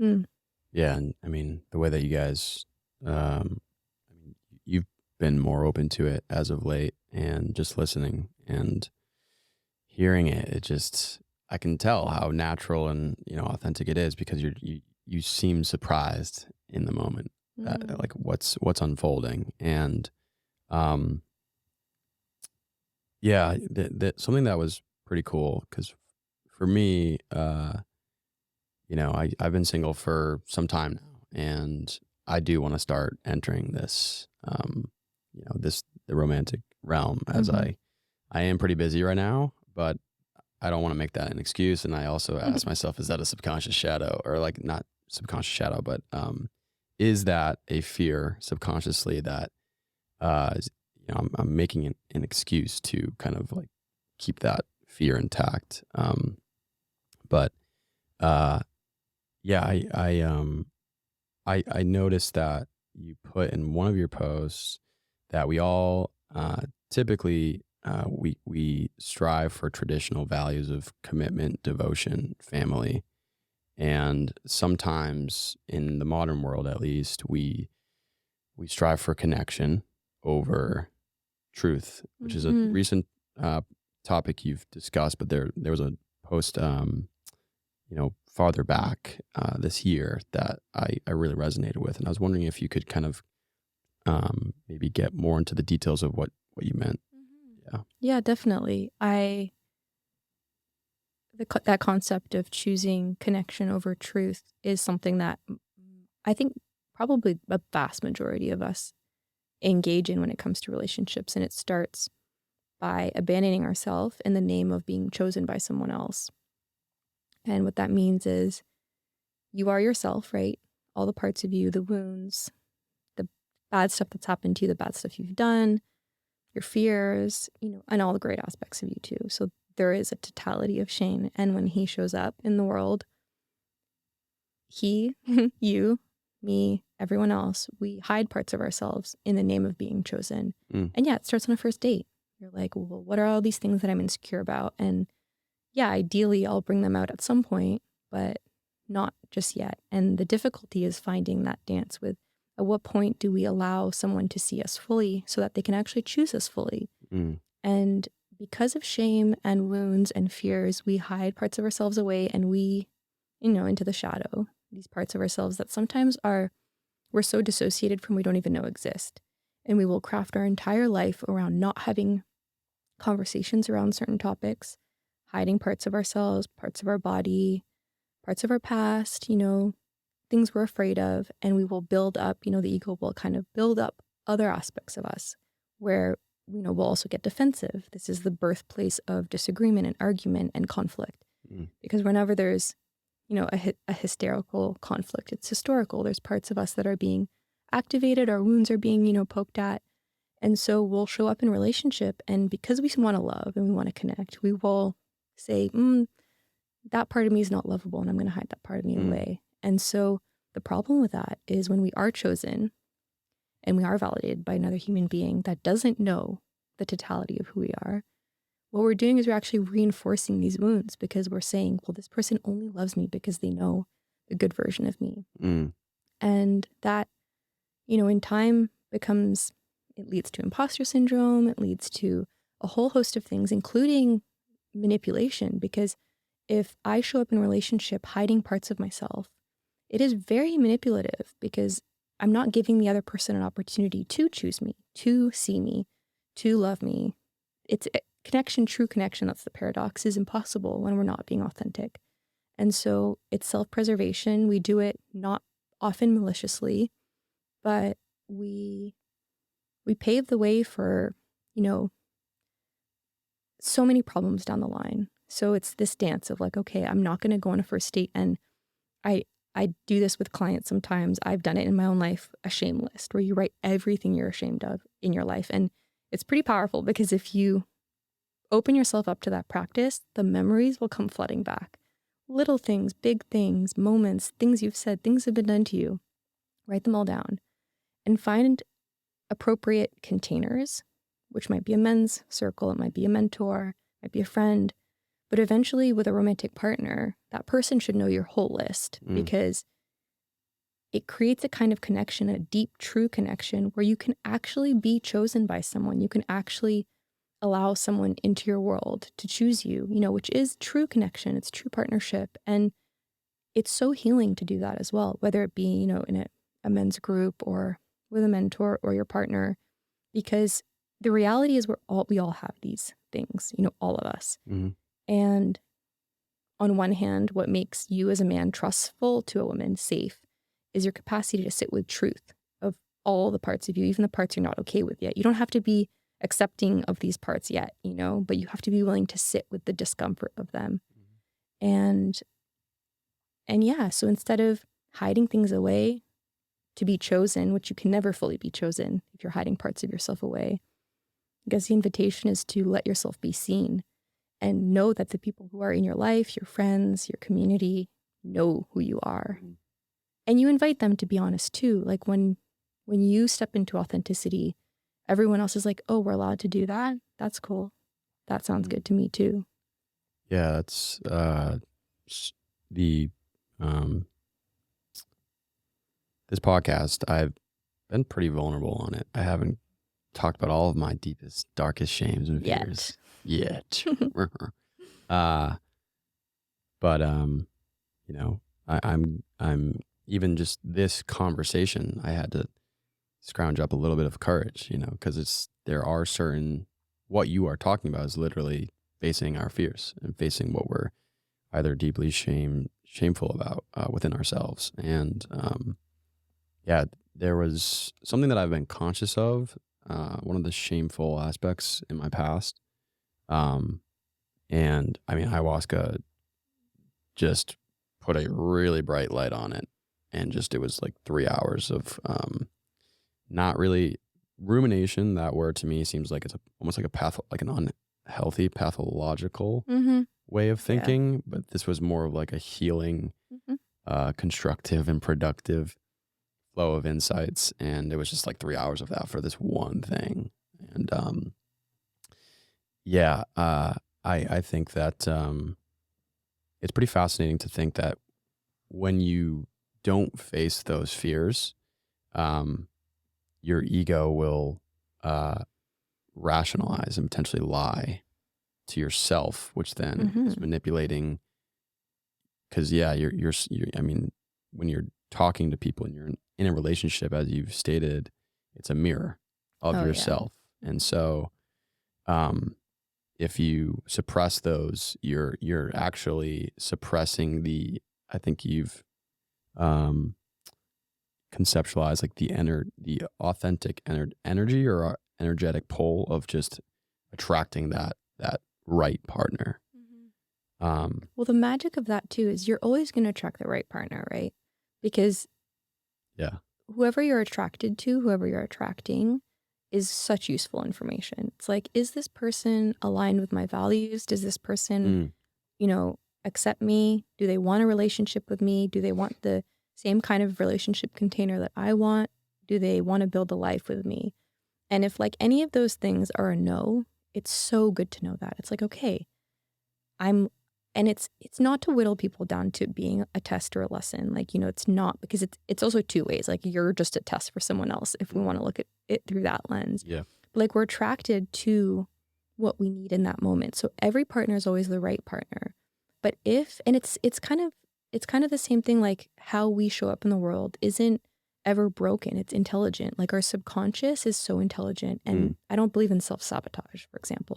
Mm. Yeah, and I mean the way that you guys, you've been more open to it as of late, and just listening and hearing it, I can tell how natural and authentic it is, because you seem surprised in the moment, like what's unfolding, and yeah, something that was pretty cool, because for me, I've been single for some time now, and I do want to start entering this, the romantic realm, as Mhm. I am pretty busy right now, but I don't want to make that an excuse. And I also ask myself, is that a subconscious shadow, or like not subconscious shadow, but is that a fear subconsciously that I'm making an excuse to kind of like keep that fear intact. But yeah, I noticed that you put in one of your posts that we all typically we strive for traditional values of commitment, devotion, family, and sometimes in the modern world, at least, we strive for connection over truth, which is a Mhm. recent topic you've discussed. But there was a post farther back this year that I really resonated with. And I was wondering if you could kind of maybe get more into the details of what you meant. Yeah. Yeah, definitely. That concept of choosing connection over truth is something that I think probably a vast majority of us engage in when it comes to relationships. And it starts by abandoning ourselves in the name of being chosen by someone else. And what that means is you are yourself, right? All the parts of you, the wounds, the bad stuff that's happened to you, the bad stuff you've done, your fears, and all the great aspects of you too. So there is a totality of Shane. And when he shows up in the world, he, you, me, everyone else, we hide parts of ourselves in the name of being chosen. Mm. And yeah, it starts on a first date. You're like, well, what are all these things that I'm insecure about? And yeah, ideally I'll bring them out at some point, but not just yet. And the difficulty is finding that dance with at what point do we allow someone to see us fully so that they can actually choose us fully? Mm. And because of shame and wounds and fears, we hide parts of ourselves away and we, into the shadow, these parts of ourselves that sometimes we're so dissociated from we don't even know exist. And we will craft our entire life around not having conversations around certain topics, hiding parts of ourselves, parts of our body, parts of our past, things we're afraid of. And we will build up, the ego will kind of build up other aspects of us where, we'll also get defensive. This is the birthplace of disagreement and argument and conflict. Mm. Because whenever there's, a hysterical conflict, it's historical. There's parts of us that are being activated, our wounds are being, poked at. And so we'll show up in relationship, and because we want to love and we want to connect, we will say, that part of me is not lovable and I'm going to hide that part of me away. And so the problem with that is when we are chosen and we are validated by another human being that doesn't know the totality of who we are, what we're doing is we're actually reinforcing these wounds, because we're saying, well, this person only loves me because they know a good version of me. Mm. And that, in time it leads to imposter syndrome. It leads to a whole host of things, including manipulation, because if I show up in a relationship hiding parts of myself, it is very manipulative because I'm not giving the other person an opportunity to choose me, to see me, to love me. It's connection, true connection. That's the paradox, is impossible when we're not being authentic. And so it's self-preservation. We do it not often maliciously, but we pave the way for, so many problems down the line. So it's this dance of like, okay, I'm not going to go on a first date. And I do this with clients sometimes. I've done it in my own life, a shame list where you write everything you're ashamed of in your life. And it's pretty powerful because if you open yourself up to that practice, the memories will come flooding back. Little things, big things, moments, things you've said, things have been done to you. Write them all down and find appropriate containers, which might be a men's circle, it might be a mentor, it might be a friend. But eventually with a romantic partner, that person should know your whole list because it creates a kind of connection, a deep, true connection where you can actually be chosen by someone. You can actually allow someone into your world to choose you, which is true connection. It's true partnership. And it's so healing to do that as well, whether it be, in a men's group or with a mentor or your partner, because the reality is we all have these things, all of us. Mm-hmm. And on one hand, what makes you as a man trustful to a woman, safe, is your capacity to sit with truth of all the parts of you, even the parts you're not okay with yet. You don't have to be accepting of these parts yet, but you have to be willing to sit with the discomfort of them. And yeah, so instead of hiding things away to be chosen, which you can never fully be chosen if you're hiding parts of yourself away, I guess the invitation is to let yourself be seen and know that the people who are in your life, your friends, your community, know who you are. And you invite them to be honest too. Like when you step into authenticity, everyone else is like, oh, we're allowed to do that? That's cool. That sounds good to me too. Yeah, it's this podcast, I've been pretty vulnerable on it. I haven't talked about all of my deepest, darkest shames and fears yet. But I'm even just this conversation, I had to scrounge up a little bit of courage, because there are certain, what you are talking about is literally facing our fears and facing what we're either deeply shameful about within ourselves. And there was something that I've been conscious of, one of the shameful aspects in my past. And I mean, ayahuasca just put a really bright light on it. And it was like 3 hours of not really rumination. That word to me seems like it's almost like an unhealthy pathological way of thinking. Yeah. But this was more of like a healing, constructive and productive flow of insights. And it was just like 3 hours of that for this one thing. And I think that it's pretty fascinating to think that when you don't face those fears, your ego will rationalize and potentially lie to yourself, which then is manipulating. Because you're I mean, when you're talking to people and you're in a relationship, as you've stated, it's a mirror of yourself. Yeah. And so if you suppress those, you're actually suppressing I think you've conceptualized like the authentic energy or energetic pull of just attracting that right partner. Well, the magic of that too is you're always going to attract the right partner, right? Because whoever you're attracted to, whoever you're attracting, is such useful information. It's like, is this person aligned with my values? Does this person, accept me? Do they want a relationship with me? Do they want the same kind of relationship container that I want? Do they want to build a life with me? And if like any of those things are a no, it's so good to know that. It's like, okay, and it's not to whittle people down to being a test or a lesson. Like, it's not, because it's also two ways. Like, you're just a test for someone else if we want to look at it through that lens. Yeah. But like, we're attracted to what we need in that moment. So every partner is always the right partner. But it's kind of the same thing, like how we show up in the world isn't ever broken. It's intelligent. Like our subconscious is so intelligent. And I don't believe in self-sabotage, for example.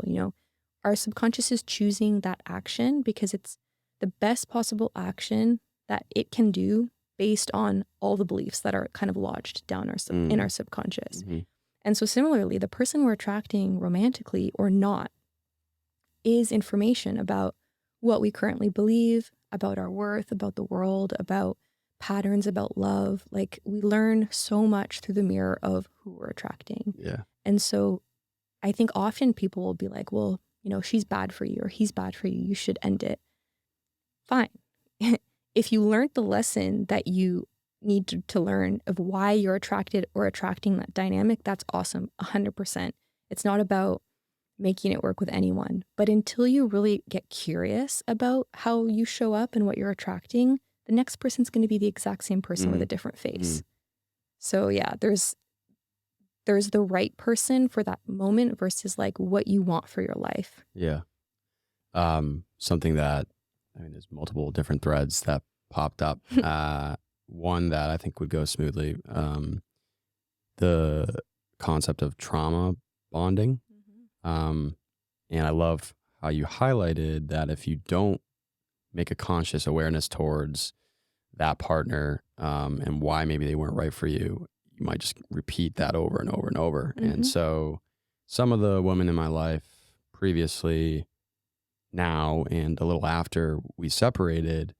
Our subconscious is choosing that action because it's the best possible action that it can do based on all the beliefs that are kind of lodged down in our subconscious. Mm-hmm. And so similarly, the person we're attracting romantically or not is information about what we currently believe, about our worth, about the world, about patterns, about love. Like we learn so much through the mirror of who we're attracting. Yeah. And so I think often people will be like, well, she's bad for you or he's bad for you. You should end it. Fine. If you learned the lesson that you need to learn of why you're attracted or attracting that dynamic, that's awesome. 100%. It's not about making it work with anyone. But until you really get curious about how you show up and what you're attracting, the next person's going to be the exact same person with a different face. So yeah, there's the right person for that moment versus like what you want for your life. Yeah. Something that, there's multiple different threads that popped up. One that I think would go smoothly, the concept of trauma bonding. And I love how you highlighted that if you don't make a conscious awareness towards that partner and why maybe they weren't right for you, you might just repeat that over and over and over. And so some of the women in my life previously, now, and a little after we separated,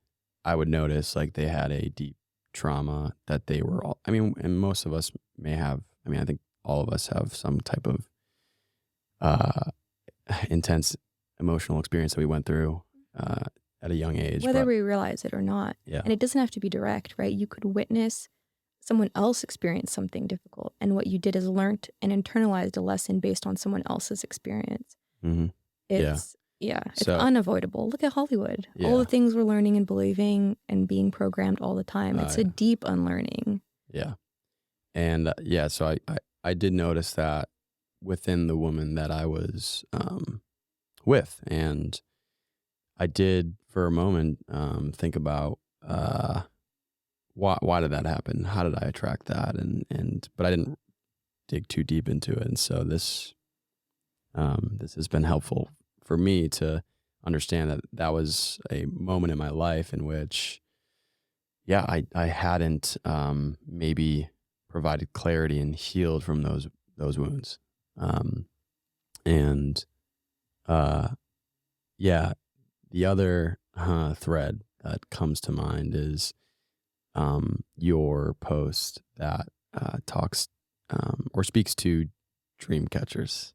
I would notice like they had a deep trauma that they were all, and most of us may have, I think all of us have some type of intense emotional experience that we went through at a young age. Whether we realize it or not. Yeah. And it doesn't have to be direct, right? You could witness someone else experience something difficult. And what you did is learned and internalized a lesson based on someone else's experience. It's unavoidable. Look at Hollywood. Yeah. All the things we're learning and believing and being programmed all the time. It's a deep unlearning. Yeah. And so I did notice that within the woman that I was with. And I did for a moment think about why did that happen? How did I attract that? But I didn't dig too deep into it. And so this has been helpful for me to understand that was a moment in my life in which, I hadn't maybe provided clarity and healed from those wounds. The other thread that comes to mind is your post that talks or speaks to dream catchers.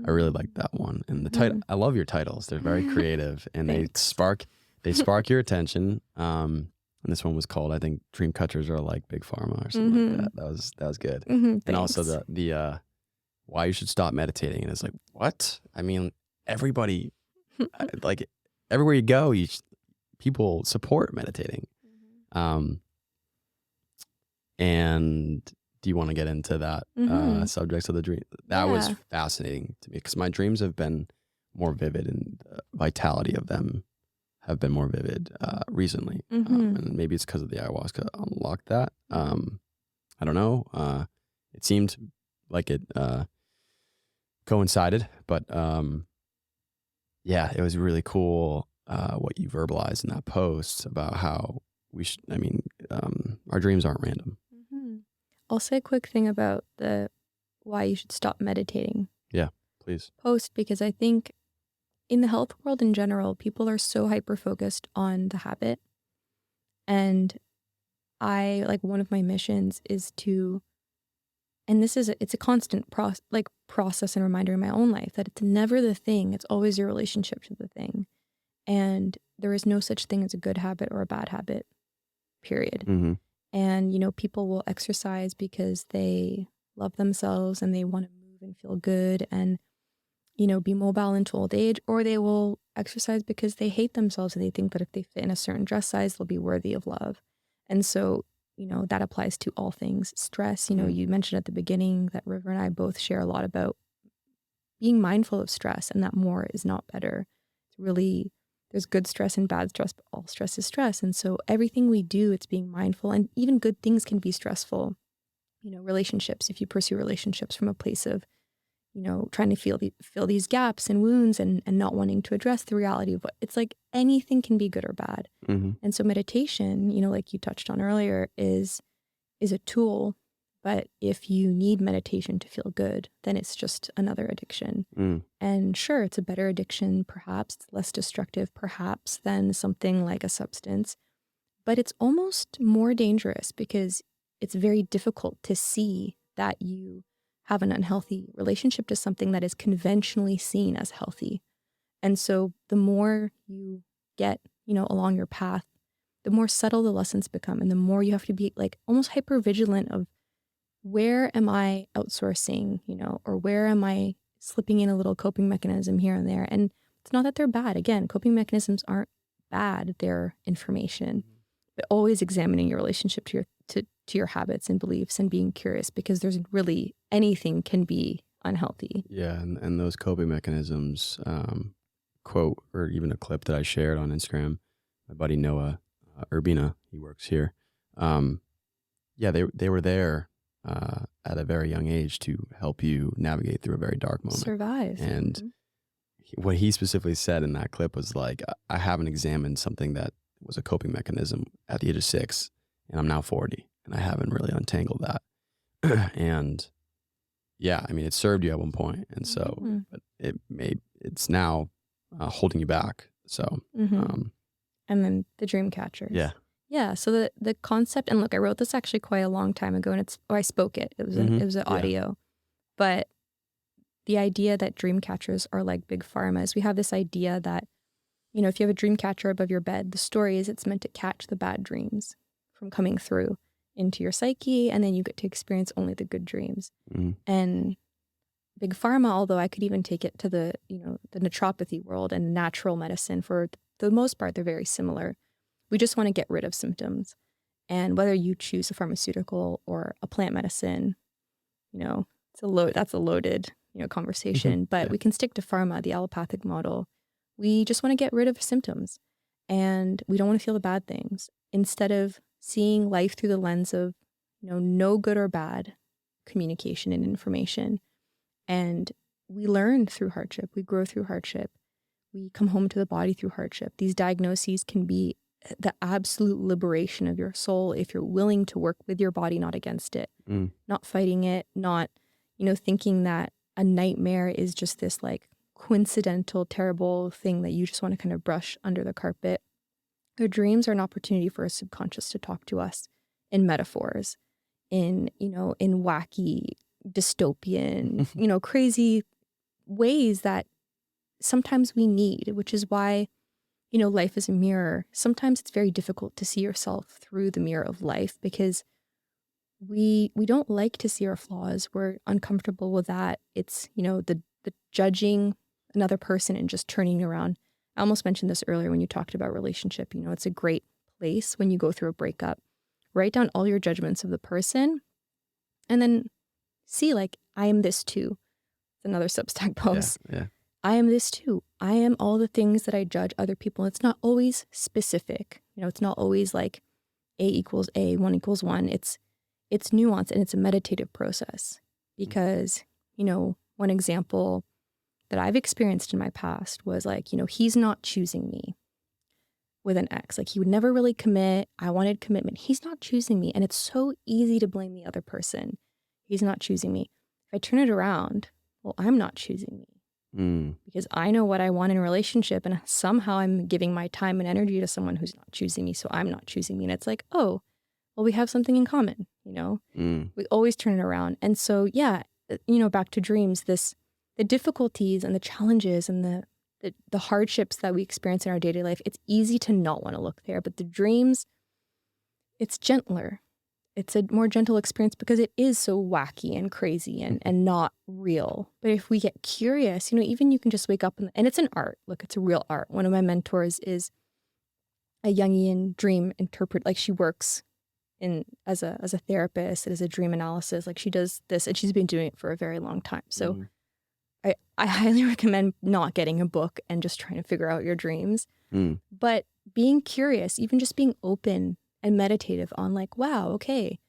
I really like that one. And the title, I love your titles. They're very creative and they spark your attention. And this one was called, I think, Dream Catchers Are Like Big Pharma or something like that. That was good. And also the why you should stop meditating. And it's like, what? Everybody, like everywhere you go, people support meditating. And do you want to get into that subjects of the dream? That was fascinating to me because my dreams have been more vivid and the vitality of them have been more vivid recently. And maybe it's because of the ayahuasca unlocked that. I don't know. It seemed like it coincided, but it was really cool what you verbalized in that post about how we should, our dreams aren't random. I'll say a quick thing about why you should stop meditating. Yeah, please. Post, because I think in the health world in general, people are so hyper-focused on the habit. And one of my missions is to, and it's a constant process and reminder in my own life that it's never the thing. It's always your relationship to the thing. And there is no such thing as a good habit or a bad habit, period. And, people will exercise because they love themselves and they want to move and feel good and, be mobile into old age, or they will exercise because they hate themselves and they think that if they fit in a certain dress size, they'll be worthy of love. And so, that applies to all things. Stress, you mentioned at the beginning that River and I both share a lot about being mindful of stress and that more is not better. It's really there's good stress and bad stress, but all stress is stress. And so everything we do, it's being mindful, and even good things can be stressful. Relationships, if you pursue relationships from a place of, trying to fill these gaps and wounds and not wanting to address the reality of what it's like, anything can be good or bad. Mm-hmm. And so meditation, like you touched on earlier, is a tool. But if you need meditation to feel good, then it's just another addiction. And sure, it's a better addiction, perhaps. It's less destructive, perhaps, than something like a substance. But it's almost more dangerous because it's very difficult to see that you have an unhealthy relationship to something that is conventionally seen as healthy. And so the more you get, along your path, the more subtle the lessons become, and the more you have to be like almost hyper vigilant of, where am I outsourcing, or where am I slipping in a little coping mechanism here and there? And it's not that they're bad. Again, coping mechanisms aren't bad. They're information. But always examining your relationship to your habits and beliefs and being curious, because there's really anything can be unhealthy. Yeah. And those coping mechanisms, quote, or even a clip that I shared on Instagram, my buddy Noah Urbina, he works here. They were there at a very young age to help you navigate through a very dark moment. Survive. And what he specifically said in that clip was like, I haven't examined something that was a coping mechanism at the age of 6, and I'm now 40, and I haven't really untangled that. And yeah, I mean, it served you at one point, and so but it's now holding you back. So, and then the dream catcher. Yeah. Yeah. So the concept, and look, I wrote this actually quite a long time ago, and I spoke it. It was an audio, but the idea that dream catchers are like big pharma is we have this idea that, if you have a dream catcher above your bed, the story is it's meant to catch the bad dreams from coming through into your psyche, and then you get to experience only the good dreams. And big pharma, although I could even take it to the naturopathy world and natural medicine, for the most part, they're very similar. We just want to get rid of symptoms. And whether you choose a pharmaceutical or a plant medicine, that's a loaded, conversation. But we can stick to pharma, the allopathic model. We just want to get rid of symptoms, and we don't want to feel the bad things, instead of seeing life through the lens of, no good or bad communication and information. And we learn through hardship. We grow through hardship. We come home to the body through hardship. These diagnoses can be the absolute liberation of your soul if you're willing to work with your body, not against it, not fighting it, not, thinking that a nightmare is just this like coincidental, terrible thing that you just want to kind of brush under the carpet. Our dreams are an opportunity for our subconscious to talk to us in metaphors, in wacky, dystopian, crazy ways that sometimes we need, which is why, life is a mirror. Sometimes it's very difficult to see yourself through the mirror of life, because we don't like to see our flaws. We're uncomfortable with that. It's, the judging another person and just turning around. I almost mentioned this earlier when you talked about relationship. It's a great place when you go through a breakup. Write down all your judgments of the person, and then see, like, I am this too. It's another Substack post. Yeah. I am this too. I am all the things that I judge other people. It's not always specific. It's not always like A equals A, 1 equals 1. It's nuanced, and it's a meditative process, because, one example that I've experienced in my past was like, he's not choosing me with an X. Like, he would never really commit. I wanted commitment. He's not choosing me. And it's so easy to blame the other person. He's not choosing me. If I turn it around, well, I'm not choosing me. Because I know what I want in a relationship, and somehow I'm giving my time and energy to someone who's not choosing me, so I'm not choosing me. And it's like, oh, well, we have something in common, We always turn it around. And so, yeah, back to dreams, the difficulties and the challenges and the hardships that we experience in our day-to-day life, it's easy to not want to look there. But the dreams, it's gentler. It's a more gentle experience because it is so wacky and crazy and not real. But if we get curious, even you can just wake up and it's an art. Look, it's a real art. One of my mentors is a Jungian dream interpreter. Like, she works as a therapist, as a dream analysis. Like, she does this, and she's been doing it for a very long time. So I highly recommend not getting a book and just trying to figure out your dreams. But being curious, even just being open and meditative on like, wow, okay,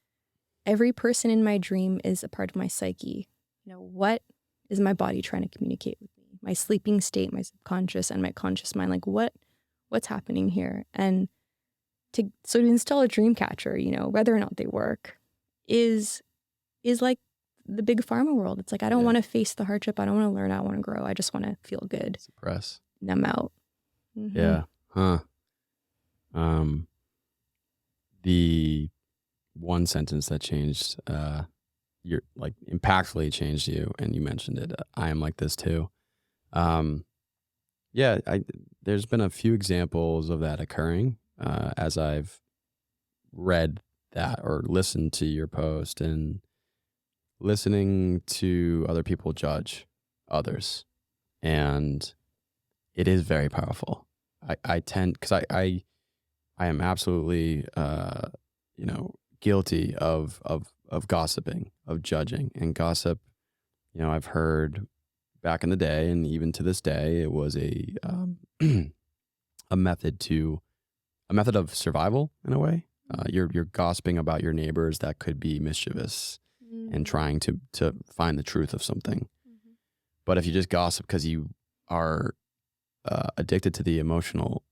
every person in my dream is a part of my psyche. You know, what is my body trying to communicate with me? My sleeping state, my subconscious and my conscious mind, like what's happening here? And to install a dream catcher, you know, whether or not they work is like the big pharma world. It's like, I don't want to face the hardship. I don't want to learn. I want to grow. I just want to feel good. Suppress. Numb out. Yeah. Huh. The one sentence that changed, your like impactfully changed you, and you mentioned it. I am like this too. Yeah. There's been a few examples of that occurring, as I've read that or listened to your post and listening to other people judge others. And it is very powerful. I tend, because I am absolutely, guilty of gossiping, of judging. And gossip, I've heard back in the day, and even to this day, it was a method of survival in a way. You're gossiping about your neighbors that could be mischievous and trying to find the truth of something. But if you just gossip because you are addicted to the emotional,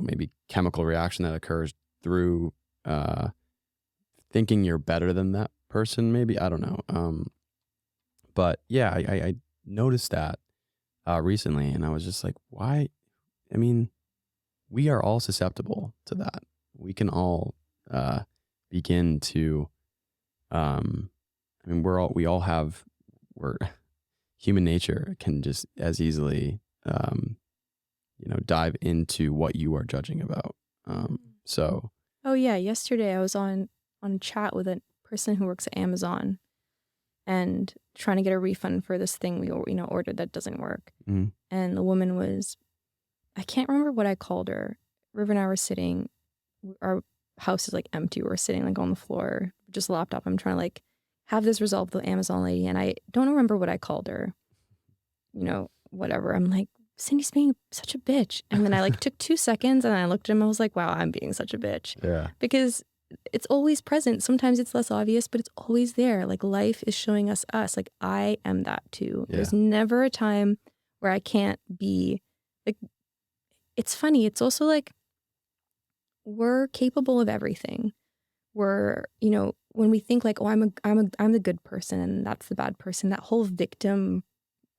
maybe chemical reaction that occurs through thinking you're better than that person, maybe, I don't know. But yeah, I noticed that recently, and I was just like, why? I mean, we are all susceptible to that. We can all begin to, we're human nature can just as easily, dive into what you are judging about. So. Oh yeah. Yesterday I was on a chat with a person who works at Amazon and trying to get a refund for this thing we ordered that doesn't work. And the woman was, I can't remember what I called her. River and I were sitting, our house is like empty. We're sitting like on the floor, just laptop. I'm trying to like have this resolved with the Amazon lady. And I don't remember what I called her, whatever. I'm like, Cindy's being such a bitch. And then I like took 2 seconds and I looked at him. I was like, wow, I'm being such a bitch. Yeah. Because it's always present. Sometimes it's less obvious, but it's always there. Like life is showing us. Like I am that too. Yeah. There's never a time where I can't be like, it's funny. It's also like, we're capable of everything. We're, when we think like, oh, I'm the good person and that's the bad person, that whole victim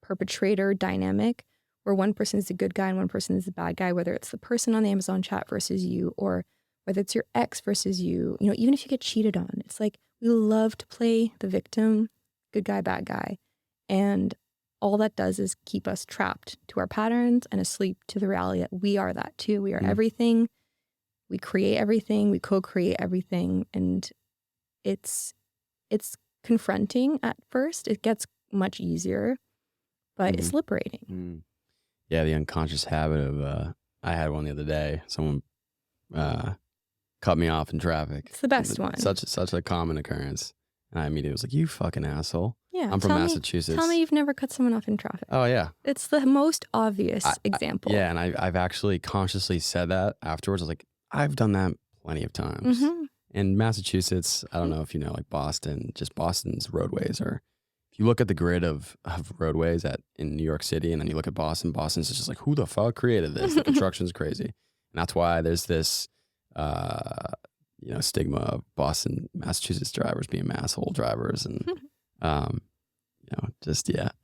perpetrator dynamic where one person is the good guy and one person is the bad guy, whether it's the person on the Amazon chat versus you, or whether it's your ex versus you, even if you get cheated on, it's like we love to play the victim, good guy, bad guy. And all that does is keep us trapped to our patterns and asleep to the reality that we are that too. We are everything. We create everything. We co-create everything. And it's confronting at first. It gets much easier, but it's liberating. Yeah, the unconscious habit of, I had one the other day. Someone cut me off in traffic. It's the best one. Such a common occurrence. And I immediately was like, you fucking asshole. Yeah, I'm from Massachusetts. Tell me you've never cut someone off in traffic. Oh, yeah. It's the most obvious example. Yeah, and I've actually consciously said that afterwards. I was like, I've done that plenty of times. In Massachusetts, I don't know if you know, like Boston, just Boston's roadways are, if you look at the grid of roadways in New York City and then you look at Boston's just like, who the fuck created this? The construction's crazy. And that's why there's this, stigma of Boston, Massachusetts drivers being asshole drivers. And,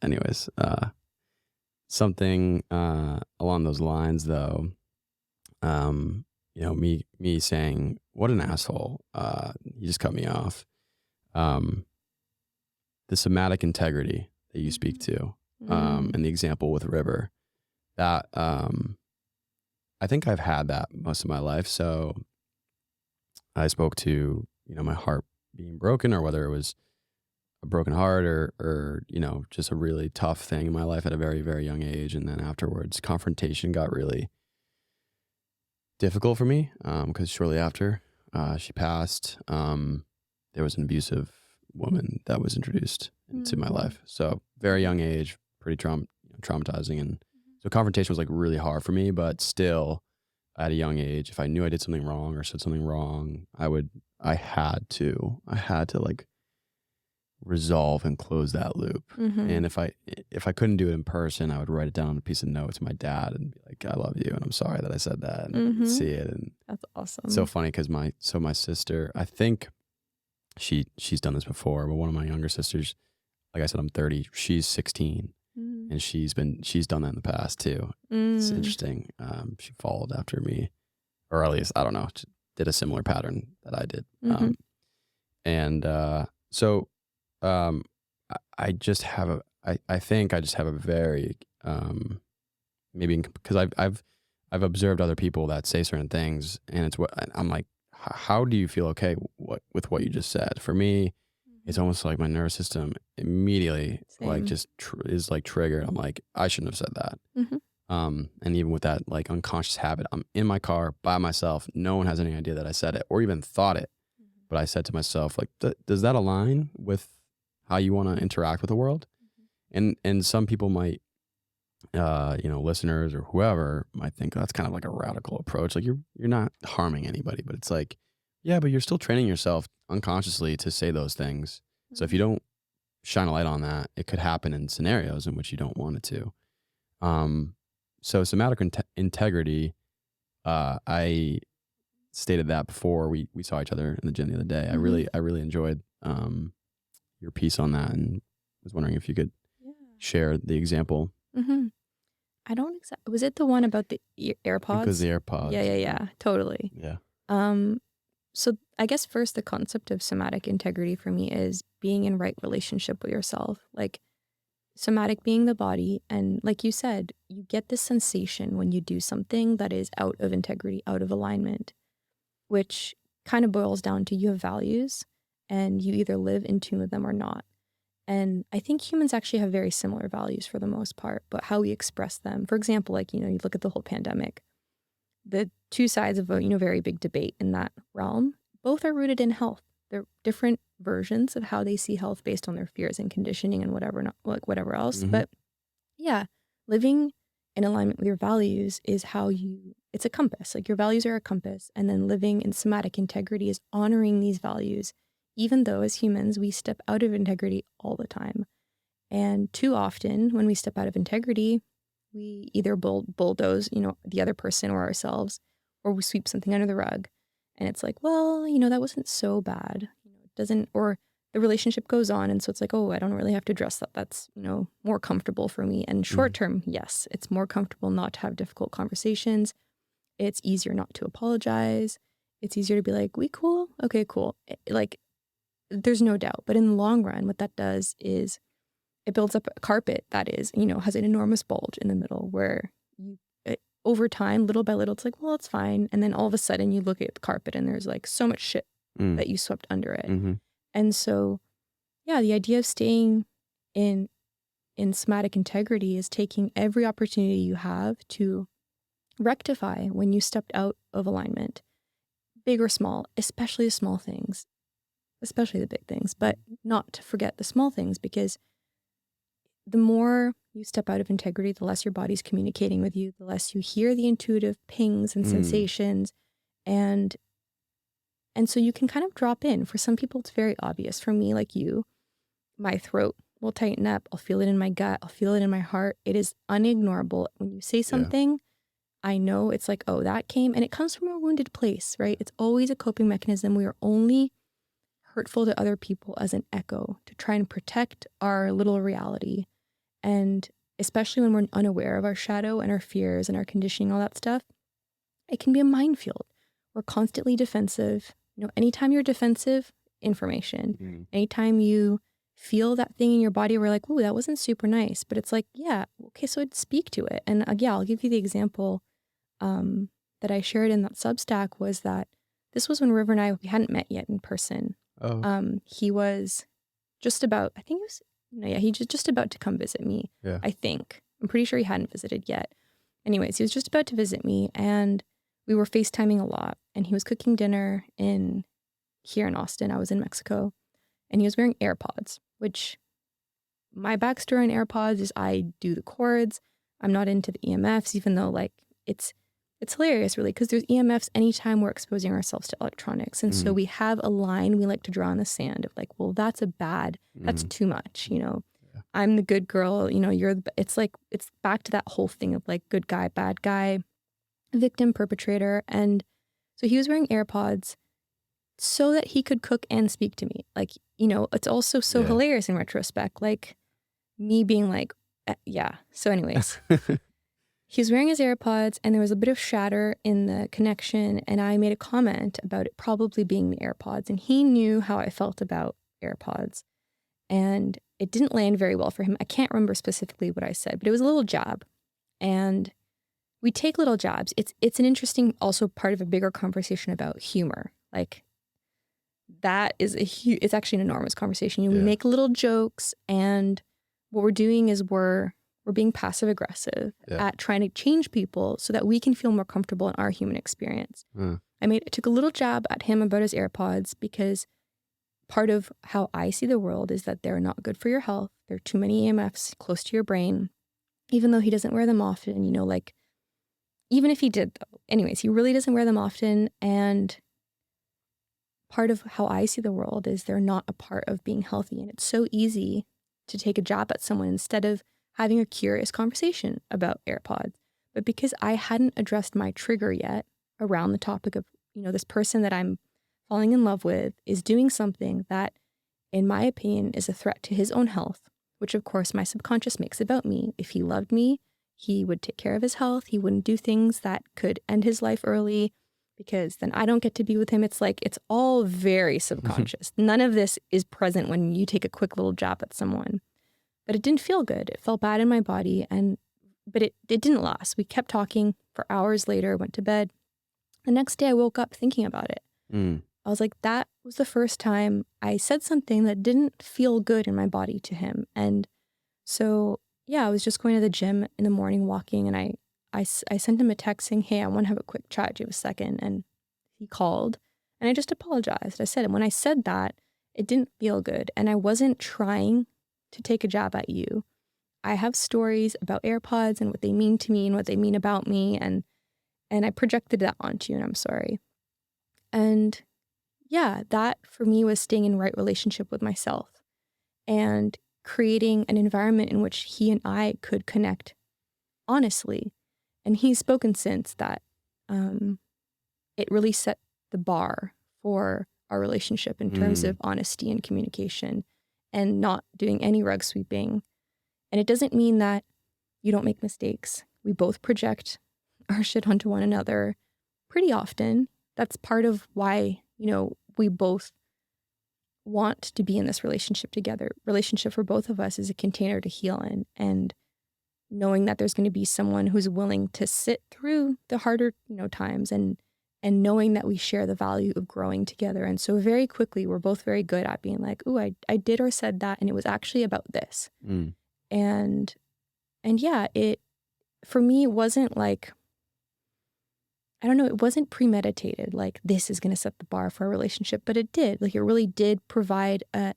anyways, something along those lines though, me saying, what an asshole, he just cut me off. The somatic integrity that you speak to, and the example with River, that I think I've had that most of my life. So I spoke to, my heart being broken, or whether it was a broken heart or just a really tough thing in my life at a very, very young age. And then afterwards, confrontation got really difficult for me, because shortly after she passed, there was an abusive woman that was introduced into my life. So very young age, pretty traumatizing. And so confrontation was like really hard for me, but still at a young age, if I knew I did something wrong or said something wrong, I had to like resolve and close that loop. And if I couldn't do it in person, I would write it down on a piece of note to my dad and be like, I love you and I'm sorry that I said that, and see it. And that's awesome. It's so funny because my sister, I think she's done this before, but one of my younger sisters, like I said, I'm 30, she's 16, and she's done that in the past too. It's interesting. She followed after me, or at least I don't know, did a similar pattern that I did. So I just have I think I just have a very maybe because I've observed other people that say certain things, and it's what I'm like, how do you feel okay with what you just said? For me, it's almost like my nervous system immediately like just is like triggered. I'm like, I shouldn't have said that. And even with that like unconscious habit, I'm in my car by myself. No one has any idea that I said it or even thought it. But I said to myself, like, does that align with how you want to interact with the world? And some people might, listeners or whoever might think that's kind of like a radical approach. Like you're not harming anybody, but it's like, yeah, but you're still training yourself unconsciously to say those things. So if you don't shine a light on that, it could happen in scenarios in which you don't want it to. So somatic integrity, I stated that before we saw each other in the gym the other day. I really enjoyed your piece on that, and was wondering if you could share the example. I don't was it the one about the AirPods? It was the AirPods. Yeah, totally. Yeah. So I guess first the concept of somatic integrity for me is being in right relationship with yourself. Like somatic being the body, and like you said, you get this sensation when you do something that is out of integrity, out of alignment, which kind of boils down to you have values and you either live in tune with them or not. And I think humans actually have very similar values for the most part, but how we express them. For example, like, you look at the whole pandemic, the two sides of a, very big debate in that realm, both are rooted in health. They're different versions of how they see health based on their fears and conditioning and whatever else. But yeah, living in alignment with your values is it's a compass. Like your values are a compass. And then living in somatic integrity is honoring these values, even though as humans, we step out of integrity all the time. And too often when we step out of integrity, we either bulldoze, the other person or ourselves, or we sweep something under the rug. And it's like, well, that wasn't so bad. Or the relationship goes on. And so it's like, oh, I don't really have to address that. That's, more comfortable for me. And short term, yes, it's more comfortable not to have difficult conversations. It's easier not to apologize. It's easier to be like, we cool? Okay, cool. There's no doubt. But in the long run, what that does is it builds up a carpet that is, has an enormous bulge in the middle where over time, little by little, it's like, well, it's fine. And then all of a sudden you look at the carpet and there's like so much shit that you swept under it. And so, yeah, the idea of staying in somatic integrity is taking every opportunity you have to rectify when you stepped out of alignment, big or small, especially the small things, especially the big things, but not to forget the small things, because the more you step out of integrity, the less your body's communicating with you, the less you hear the intuitive pings and sensations. And so you can kind of drop in. For some people, it's very obvious. For me, like you, my throat will tighten up. I'll feel it in my gut. I'll feel it in my heart. It is unignorable. When you say something, I know it's like, oh, that came, and it comes from a wounded place, right? It's always a coping mechanism. We are only hurtful to other people as an echo to try and protect our little reality. And especially when we're unaware of our shadow and our fears and our conditioning, all that stuff, it can be a minefield. We're constantly defensive. Anytime you're defensive, information. Anytime you feel that thing in your body where like, ooh, that wasn't super nice, but it's like, yeah, okay, so I'd speak to it. And I'll give you the example that I shared in that Substack was that this was when River and we hadn't met yet in person. He was just about, I think it was, he was just about to come visit me. Yeah. I think. I'm pretty sure he hadn't visited yet. Anyways, he was just about to visit me, and we were FaceTiming a lot, and he was cooking dinner here in Austin. I was in Mexico. and he was wearing AirPods, which my backstory on AirPods is I do the cords. I'm not into the EMFs, even though like it's hilarious really, because there's EMFs anytime we're exposing ourselves to electronics. And so we have a line we like to draw in the sand of like, well, that's that's too much, you know. Yeah. I'm the good girl, you know, it's back to that whole thing of like good guy, bad guy, victim, perpetrator. And so he was wearing AirPods so that he could cook and speak to me. Like, you know, it's also so hilarious in retrospect, like me being like, yeah. So anyways, he was wearing his AirPods and there was a bit of shatter in the connection. And I made a comment about it probably being the AirPods. And he knew how I felt about AirPods. And it didn't land very well for him. I can't remember specifically what I said, but it was a little jab. And we take little jabs. It's an interesting also part of a bigger conversation about humor. Like that is it's actually an enormous conversation. You know, we make little jokes, and what we're doing is we're being passive aggressive at trying to change people so that we can feel more comfortable in our human experience. I took a little jab at him about his AirPods because part of how I see the world is that they're not good for your health. There are too many EMFs close to your brain, even though he doesn't wear them often, you know, like even if he did though. Anyways, he really doesn't wear them often. And part of how I see the world is they're not a part of being healthy. And it's so easy to take a jab at someone instead of having a curious conversation about AirPods. But because I hadn't addressed my trigger yet around the topic of, you know, this person that I'm falling in love with is doing something that, in my opinion, is a threat to his own health, which of course my subconscious makes about me. If he loved me, he would take care of his health. He wouldn't do things that could end his life early, because then I don't get to be with him. It's like, it's all very subconscious. None of this is present when you take a quick little jab at someone. But it didn't feel good. It felt bad in my body. But it didn't last. We kept talking for hours later, went to bed. The next day I woke up thinking about it. I was like, that was the first time I said something that didn't feel good in my body to him. And so, yeah, I was just going to the gym in the morning walking, and I sent him a text saying, hey, I want to have a quick chat. Do you have a second? And he called, and I just apologized. I said, and when I said that, it didn't feel good. And I wasn't trying to take a jab at you. I have stories about AirPods and what they mean to me and what they mean about me. And I projected that onto you, and I'm sorry. And yeah, that for me was staying in right relationship with myself and creating an environment in which he and I could connect honestly. And he's spoken since that it really set the bar for our relationship in terms of honesty and communication and not doing any rug sweeping. And it doesn't mean that you don't make mistakes. We both project our shit onto one another pretty often. That's part of why, you know, we both want to be in this relationship together. Relationship for both of us is a container to heal in, and knowing that there's going to be someone who's willing to sit through the harder, you know, times, and knowing that we share the value of growing together. And so very quickly, we're both very good at being like, ooh, I did or said that, and it was actually about this. And yeah, for me, it wasn't like, I don't know, it wasn't premeditated, like this is going to set the bar for a relationship, but it did. Like it really did provide an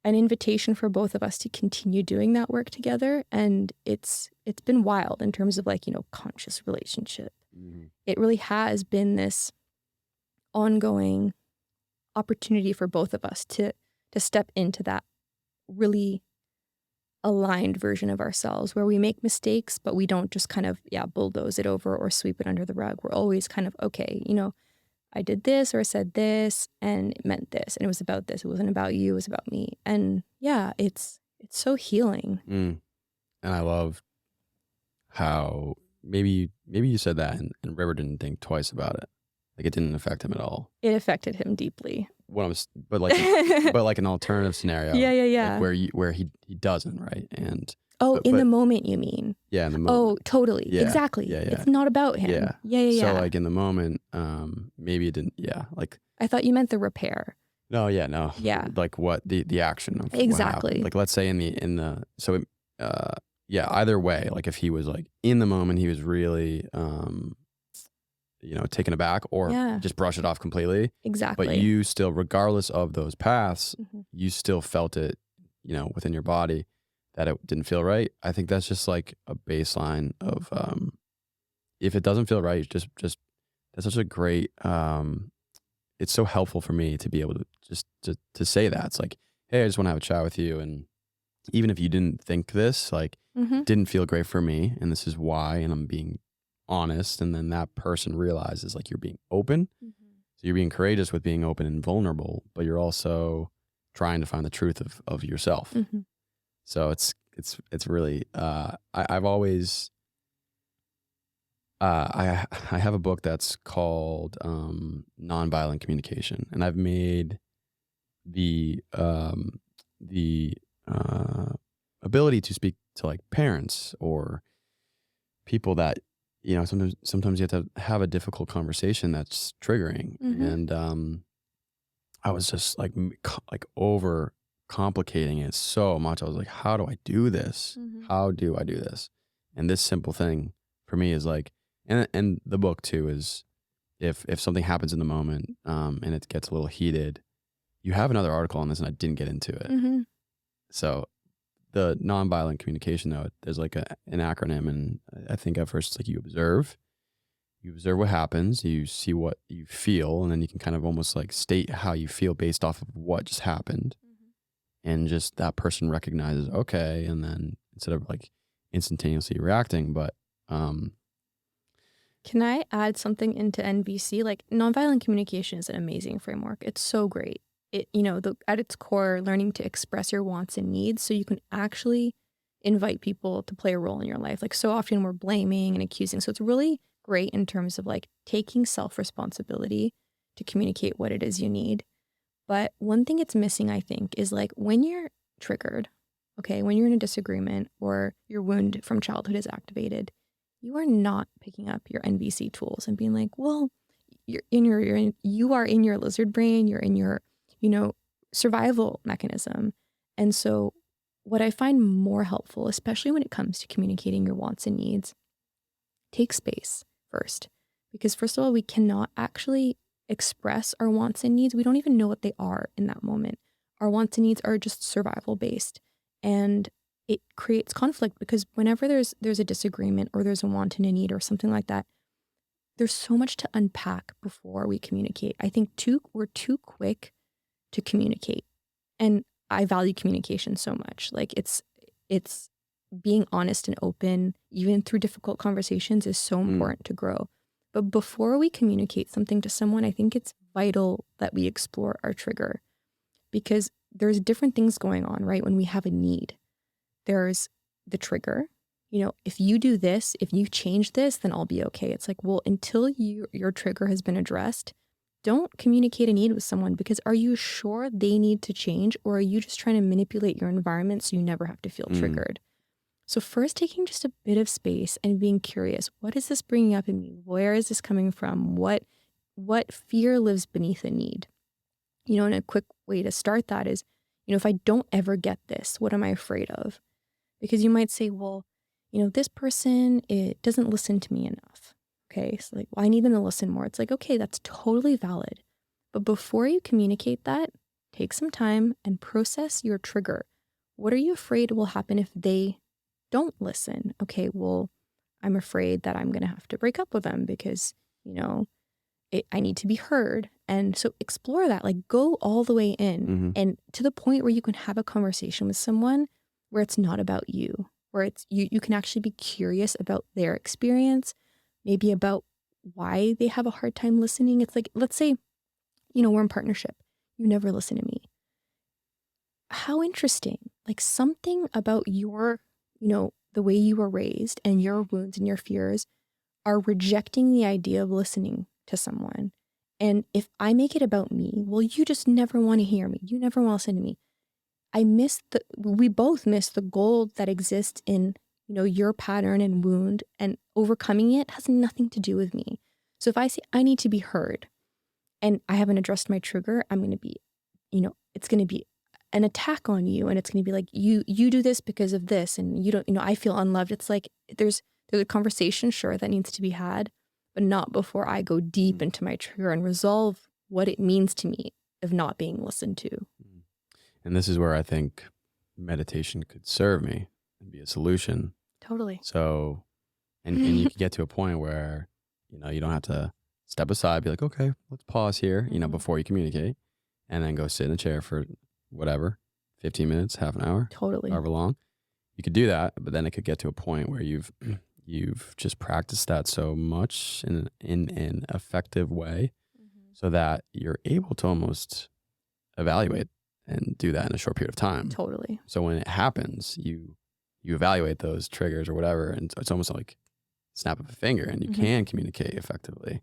invitation for both of us to continue doing that work together. And it's been wild in terms of like, you know, conscious relationship. It really has been this ongoing opportunity for both of us to step into that really aligned version of ourselves where we make mistakes, but we don't just kind of, bulldoze it over or sweep it under the rug. We're always kind of, okay, you know, I did this or I said this and it meant this and it was about this. It wasn't about you, it was about me. And yeah, it's so healing. And I love how maybe you said that and River didn't think twice about it. Like it didn't affect him at all. It affected him deeply. But like an alternative scenario. Yeah. Like where he doesn't, right? And in the moment, you mean? Yeah, in the moment. Oh, totally. Yeah. Exactly. Yeah. It's not about him. Yeah. So like in the moment, maybe it didn't. Yeah, like I thought you meant the repair. No. Yeah. Like what the action of exactly. Like let's say either way, like if he was like in the moment, he was really taken aback or just brush it off completely. Exactly. But you still, regardless of those paths, you still felt it, within your body, that it didn't feel right. I think that's just like a baseline of, if it doesn't feel right, just that's such a great, it's so helpful for me to be able to just to say that. It's like, hey, I just want to have a chat with you. And even if you didn't think this, like, it didn't feel great for me, and this is why, and I'm being honest. And then that person realizes, like, you're being open. So you're being courageous with being open and vulnerable, but you're also trying to find the truth of yourself. So it's really, I've always, I have a book that's called Nonviolent Communication, and I've made the ability to speak to, like, parents or people that, sometimes you have to have a difficult conversation that's triggering. And I was just like over complicating it so much. I was like, how do I do this? How do I do this? And this simple thing for me is like, and the book too is, if something happens in the moment, and it gets a little heated, you have another article on this, and I didn't get into it. So the nonviolent communication, though, there's like an acronym, and I think at first it's like you observe what happens, you see what you feel, and then you can kind of almost like state how you feel based off of what just happened. And just that person recognizes, okay, and then instead of like instantaneously reacting, but can I add something into NVC? Like, nonviolent communication is an amazing framework. It's so great. It, at its core, learning to express your wants and needs so you can actually invite people to play a role in your life. Like, so often we're blaming and accusing. So it's really great in terms of like taking self-responsibility to communicate what it is you need. But one thing it's missing, I think, is like when you're triggered, okay, when you're in a disagreement or your wound from childhood is activated, you are not picking up your NVC tools and being like, well, you are in your lizard brain, you're in your, survival mechanism. And so what I find more helpful, especially when it comes to communicating your wants and needs, take space first. Because first of all, we cannot actually express our wants and needs. We don't even know what they are in that moment. Our wants and needs are just survival based. And it creates conflict because whenever there's a disagreement or there's a want and a need or something like that, there's so much to unpack before we communicate. I think we're too quick to communicate. And I value communication so much. Like, it's being honest and open, even through difficult conversations, is so important to grow. But before we communicate something to someone, I think it's vital that we explore our trigger, because there's different things going on, right? When we have a need, there's the trigger. If you do this, if you change this, then I'll be okay. It's like, well, until your trigger has been addressed, don't communicate a need with someone, because are you sure they need to change, or are you just trying to manipulate your environment so you never have to feel triggered? So first, taking just a bit of space and being curious, what is this bringing up in me? Where is this coming from? What fear lives beneath a need? And a quick way to start that is, if I don't ever get this, what am I afraid of? Because you might say, well, this person, it doesn't listen to me enough. Okay, so like, well, I need them to listen more. It's like, okay, that's totally valid. But before you communicate that, take some time and process your trigger. What are you afraid will happen if they don't listen? Okay, well, I'm afraid that I'm going to have to break up with them because, I need to be heard. And so explore that, like, go all the way in and to the point where you can have a conversation with someone where it's not about you, where it's you can actually be curious about their experience, maybe about why they have a hard time listening. It's like, let's say, we're in partnership. You never listen to me. How interesting. Like, something about your, the way you were raised and your wounds and your fears are rejecting the idea of listening to someone. And if I make it about me, well, you just never want to hear me. You never want to listen to me. We both miss the gold that exists in, your pattern and wound, and overcoming it has nothing to do with me. So if I say I need to be heard and I haven't addressed my trigger, I'm going to be, it's going to be an attack on you. And it's going to be like, you do this because of this. And you don't, I feel unloved. It's like, there's a conversation, sure, that needs to be had, but not before I go deep into my trigger and resolve what it means to me of not being listened to. And this is where I think meditation could serve me and be a solution. Totally. So, and you can get to a point where, you don't have to step aside, be like, okay, let's pause here, before you communicate, and then go sit in a chair for whatever, 15 minutes, half an hour, Totally. however long. You could do that, but then it could get to a point where you've just practiced that so much in an effective way, so that you're able to almost evaluate and do that in a short period of time. Totally. So when it happens, you evaluate those triggers or whatever, and it's almost like snap of a finger, and you can communicate effectively.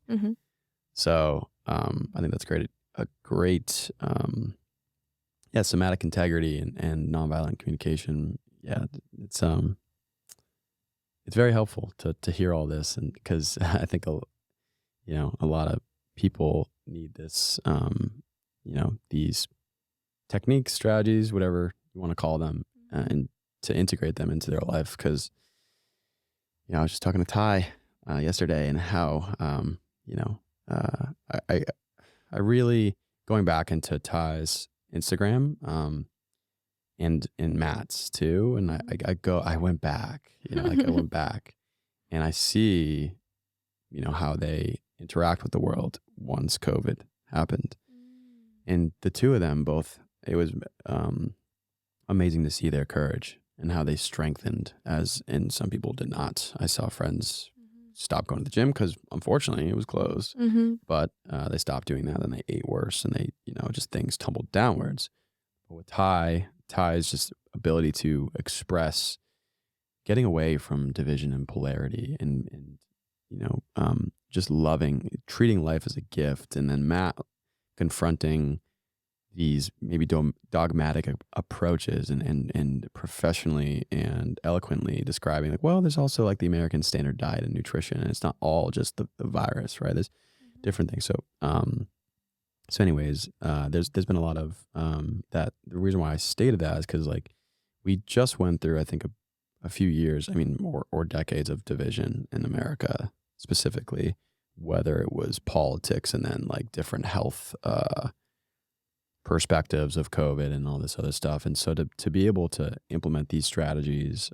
So I think that's great. A great, somatic integrity and nonviolent communication. Yeah, it's very helpful to hear all this, and because I think a lot of people need this, these techniques, strategies, whatever you want to call them, and to integrate them into their life. Because I was just talking to Ty yesterday, and how I really, going back into Ty's Instagram, and Matt's too, and I went back, I went back, and I see, how they interact with the world once COVID happened, and the two of them both, it was amazing to see their courage and how they strengthened, and some people did not. I saw friends stop going to the gym because unfortunately it was closed, but they stopped doing that, and they ate worse, and they, just things tumbled downwards. But with Ty's just ability to express getting away from division and polarity, and just treating life as a gift, and then Matt confronting these maybe dogmatic approaches, and professionally and eloquently describing, like, well, there's also like the American standard diet and nutrition, and it's not all just the virus, right? There's different things. So anyways, there's been a lot of that. The reason why I stated that is because, like, we just went through, I think, a few years, or decades of division in America, specifically, whether it was politics and then like different health perspectives of COVID and all this other stuff. And so to be able to implement these strategies,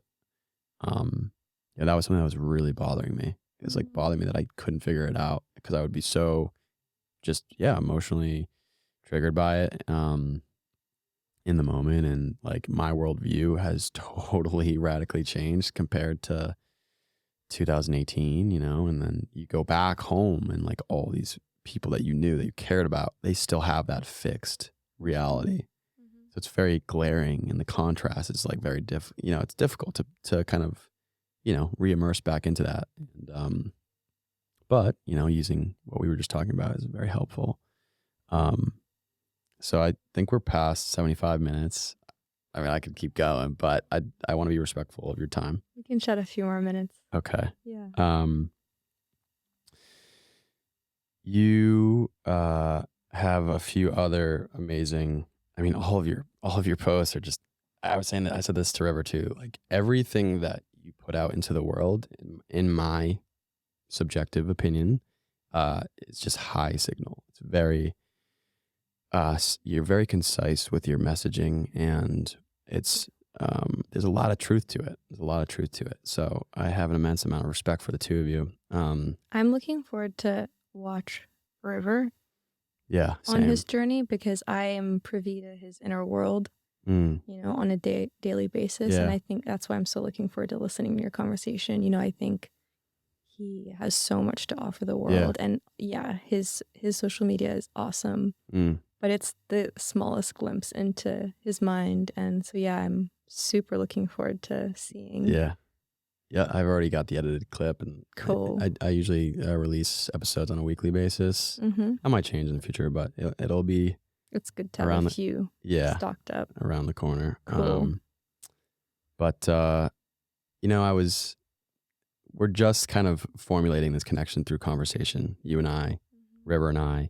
that was something that was really bothering me. It was like bothering me that I couldn't figure it out, because I would be so just, emotionally triggered by it in the moment. And like my worldview has totally radically changed compared to 2018, and then you go back home, and like all these people that you knew, that you cared about, they still have that fixed reality. So it's very glaring, and the contrast is like very it's difficult to kind of, re-immerse back into that. And, but, using what we were just talking about is very helpful. So I think we're past 75 minutes. I could keep going, but I want to be respectful of your time. We can chat a few more minutes. Okay. Yeah. You have a few other amazing, all of your posts are just, I said this to River too, like everything that you put out into the world, in my subjective opinion, it's just high signal. It's very, you're very concise with your messaging, and it's, there's a lot of truth to it. So I have an immense amount of respect for the two of you. I'm looking forward to watch River on his journey, because I am privy to his inner world, on a daily basis. And I think that's why I'm so looking forward to listening to your conversation. I think he has so much to offer the world. And his social media is awesome, but it's the smallest glimpse into his mind. And so, I'm super looking forward to seeing. Yeah, I've already got the edited clip, and cool. I usually release episodes on a weekly basis. I might change in the future, but it'll be. It's good to have a few stocked up around the corner. Cool. But we're just kind of formulating this connection through conversation, you and I, River and I,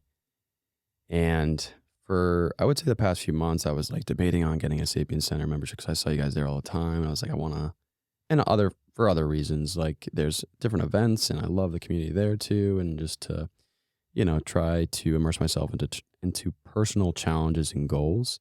and for, I would say, the past few months, I was like debating on getting a Sapien Center membership, because I saw you guys there all the time, and I was like, I want to. And for other reasons, like there's different events, and I love the community there too, and just to, try to immerse myself into personal challenges and goals.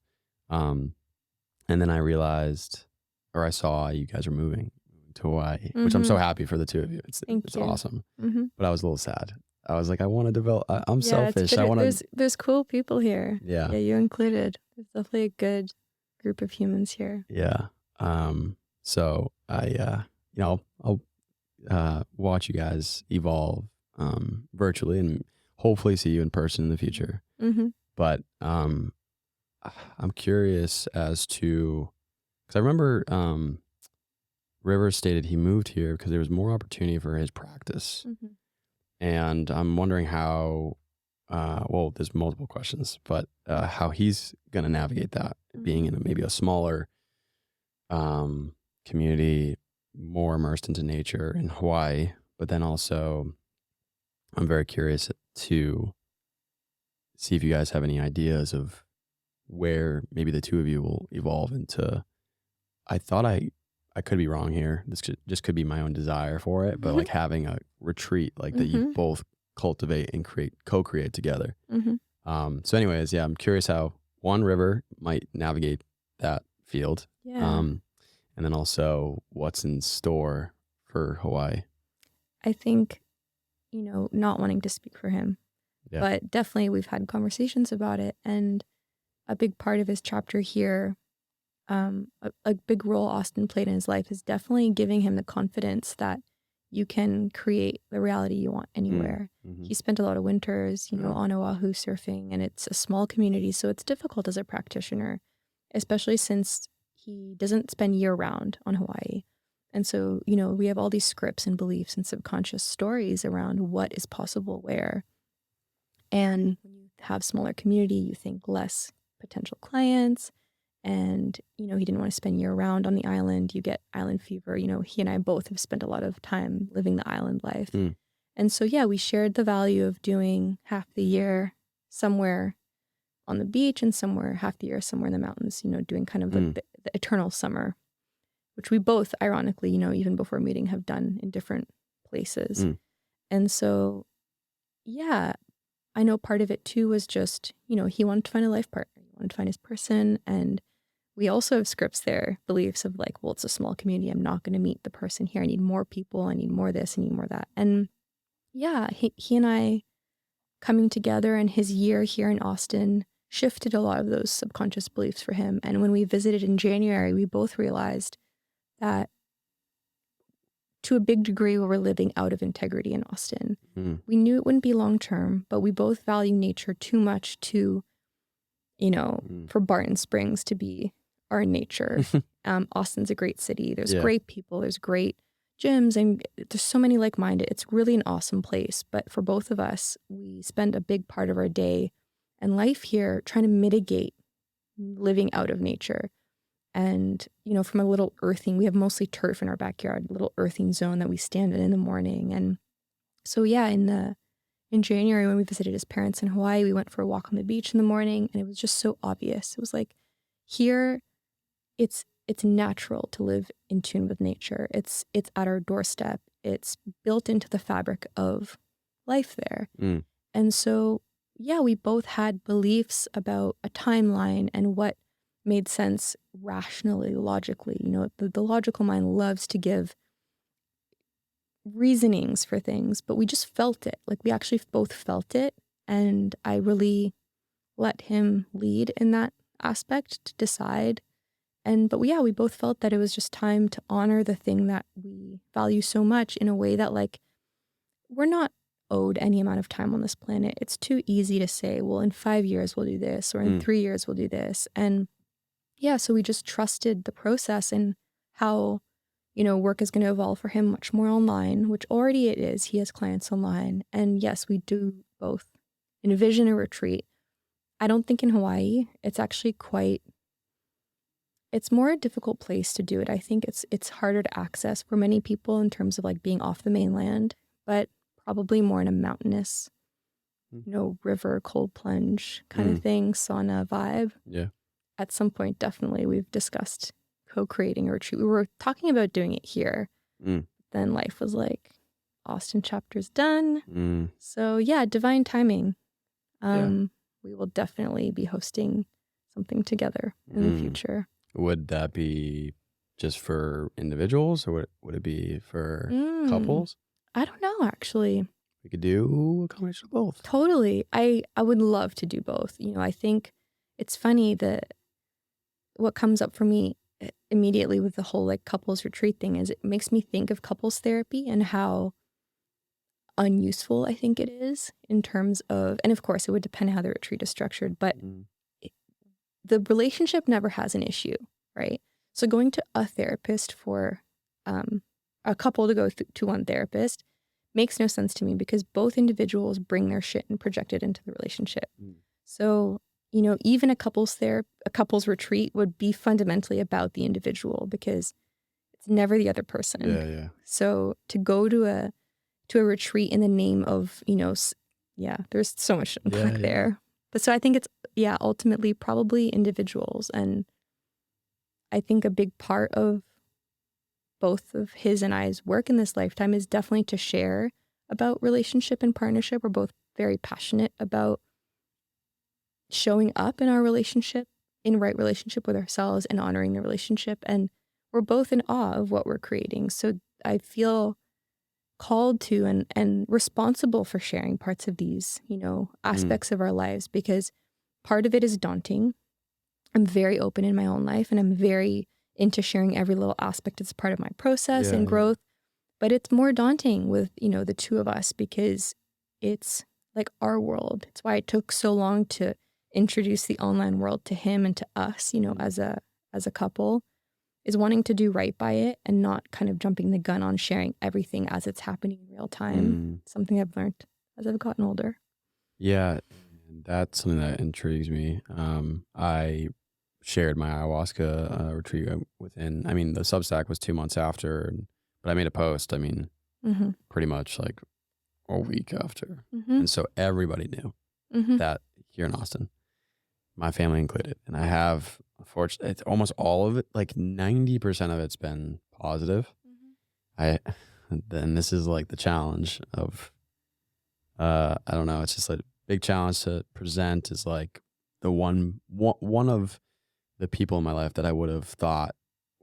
And then I realized, or I saw you guys were moving to Hawaii, which I'm so happy for the two of you. It's awesome. But I was a little sad. I was like, I want to develop. I'm selfish. I want to. There's cool people here. Yeah. Yeah, you included. There's definitely a good group of humans here. Yeah. So I, I'll watch you guys evolve virtually and hopefully see you in person in the future. But I'm curious as to, because I remember River stated he moved here because there was more opportunity for his practice. And I'm wondering how, well, there's multiple questions, but how he's going to navigate that, being in maybe a smaller community, more immersed into nature in Hawaii. But then also, I'm very curious to see if you guys have any ideas of where maybe the two of you will evolve into. I thought I could be wrong here. This could be my own desire for it, but like having a retreat like that you both cultivate and co-create together. So anyways, yeah, I'm curious how one River might navigate that field. Yeah. And then also what's in store for Hawaii. I think, not wanting to speak for him, but definitely we've had conversations about it. And a big part of his chapter here, a big role Austin played in his life is definitely giving him the confidence that you can create the reality you want anywhere. He spent a lot of winters, on Oahu surfing, and it's a small community, so it's difficult as a practitioner, especially since he doesn't spend year round on Hawaii. And so, we have all these scripts and beliefs and subconscious stories around what is possible where. And when you have smaller community, you think less potential clients. And, he didn't want to spend year round on the island. You get island fever. He and I both have spent a lot of time living the island life. And so, we shared the value of doing half the year somewhere on the beach and half the year somewhere in the mountains, doing kind of the eternal summer, which we both, ironically, even before meeting, have done in different places. And so, I know part of it too was just, he wanted to find a life partner. He wanted to find his person. And we also have scripts there, beliefs of like, well, it's a small community. I'm not going to meet the person here. I need more people. I need more this. I need more that. And he and I coming together, and his year here in Austin shifted a lot of those subconscious beliefs for him. And when we visited in January, we both realized that to a big degree we were living out of integrity in Austin. We knew it wouldn't be long term, but we both value nature too much to, for Barton Springs to be our nature. Austin's a great city. There's great people. There's great gyms, and there's so many like-minded. It's really an awesome place. But for both of us, we spend a big part of our day and life here trying to mitigate living out of nature. And, from a little earthing, we have mostly turf in our backyard, a little earthing zone that we stand in the morning. And so, in January when we visited his parents in Hawaii, we went for a walk on the beach in the morning, and it was just so obvious. It was like, here, it's natural to live in tune with nature. It's at our doorstep. It's built into the fabric of life there. And so, we both had beliefs about a timeline and what made sense rationally, logically. The logical mind loves to give reasonings for things, but we just felt it. Like, we actually both felt it. And I really let him lead in that aspect to decide. But we both felt that it was just time to honor the thing that we value so much in a way that, like, we're not owed any amount of time on this planet. It's too easy to say, well, in 5 years we'll do this, or in 3 years we'll do this. And so we just trusted the process and how, work is going to evolve for him much more online, which already it is. He has clients online. And yes, we do both envision a retreat. I don't think in Hawaii, it's actually it's more a difficult place to do it. I think it's harder to access for many people in terms of like being off the mainland, but probably more in a mountainous, river, cold plunge kind of thing, sauna vibe. Yeah. At some point, definitely, we've discussed co-creating a retreat. We were talking about doing it here. Then life was like, Austin chapter's done. So divine timing. We will definitely be hosting something together in the future. Would that be just for individuals, or would it be for couples? I don't know, actually. We could do a combination of both. Totally. I would love to do both. You know, I think it's funny that what comes up for me immediately with the whole like couples retreat thing is it makes me think of couples therapy and how unuseful I think it is in terms of, and of course it would depend how the retreat is structured, but the relationship never has an issue, right? So going to a therapist for a couple to go to one therapist makes no sense to me because both individuals bring their shit and project it into the relationship. So, you know, even a couples retreat would be fundamentally about the individual because it's never the other person. Yeah. So to go to a retreat in the name of, you know, there's so much to unpack there. But so I think it's, ultimately probably individuals. And I think a big part of both of his and I's work in this lifetime is definitely to share about relationship and partnership. We're both very passionate about showing up in our relationship, in right relationship with ourselves and honoring the relationship. And we're both in awe of what we're creating. So I feel called to and responsible for sharing parts of these, you know, aspects of our lives because part of it is daunting. I'm very open in my own life and I'm very into sharing every little aspect as part of my process and growth. But it's more daunting with, you know, the two of us because it's like our world. It's why it took so long to introduce the online world to him and to us, you know, as a couple, is wanting to do right by it and not kind of jumping the gun on sharing everything as it's happening in real time. Something I've learned as I've gotten older. Yeah, that's something that intrigues me. I shared my ayahuasca retreat within, I mean, the Substack was 2 months after, but I made a post, I mean, pretty much like a week after. And so everybody knew that here in Austin, my family included. And I have, unfortunately, it's almost all of it, like 90% of it's been positive. Then this is like the challenge of, I don't know, it's just like a big challenge to present is like the one of the people in my life that I would have thought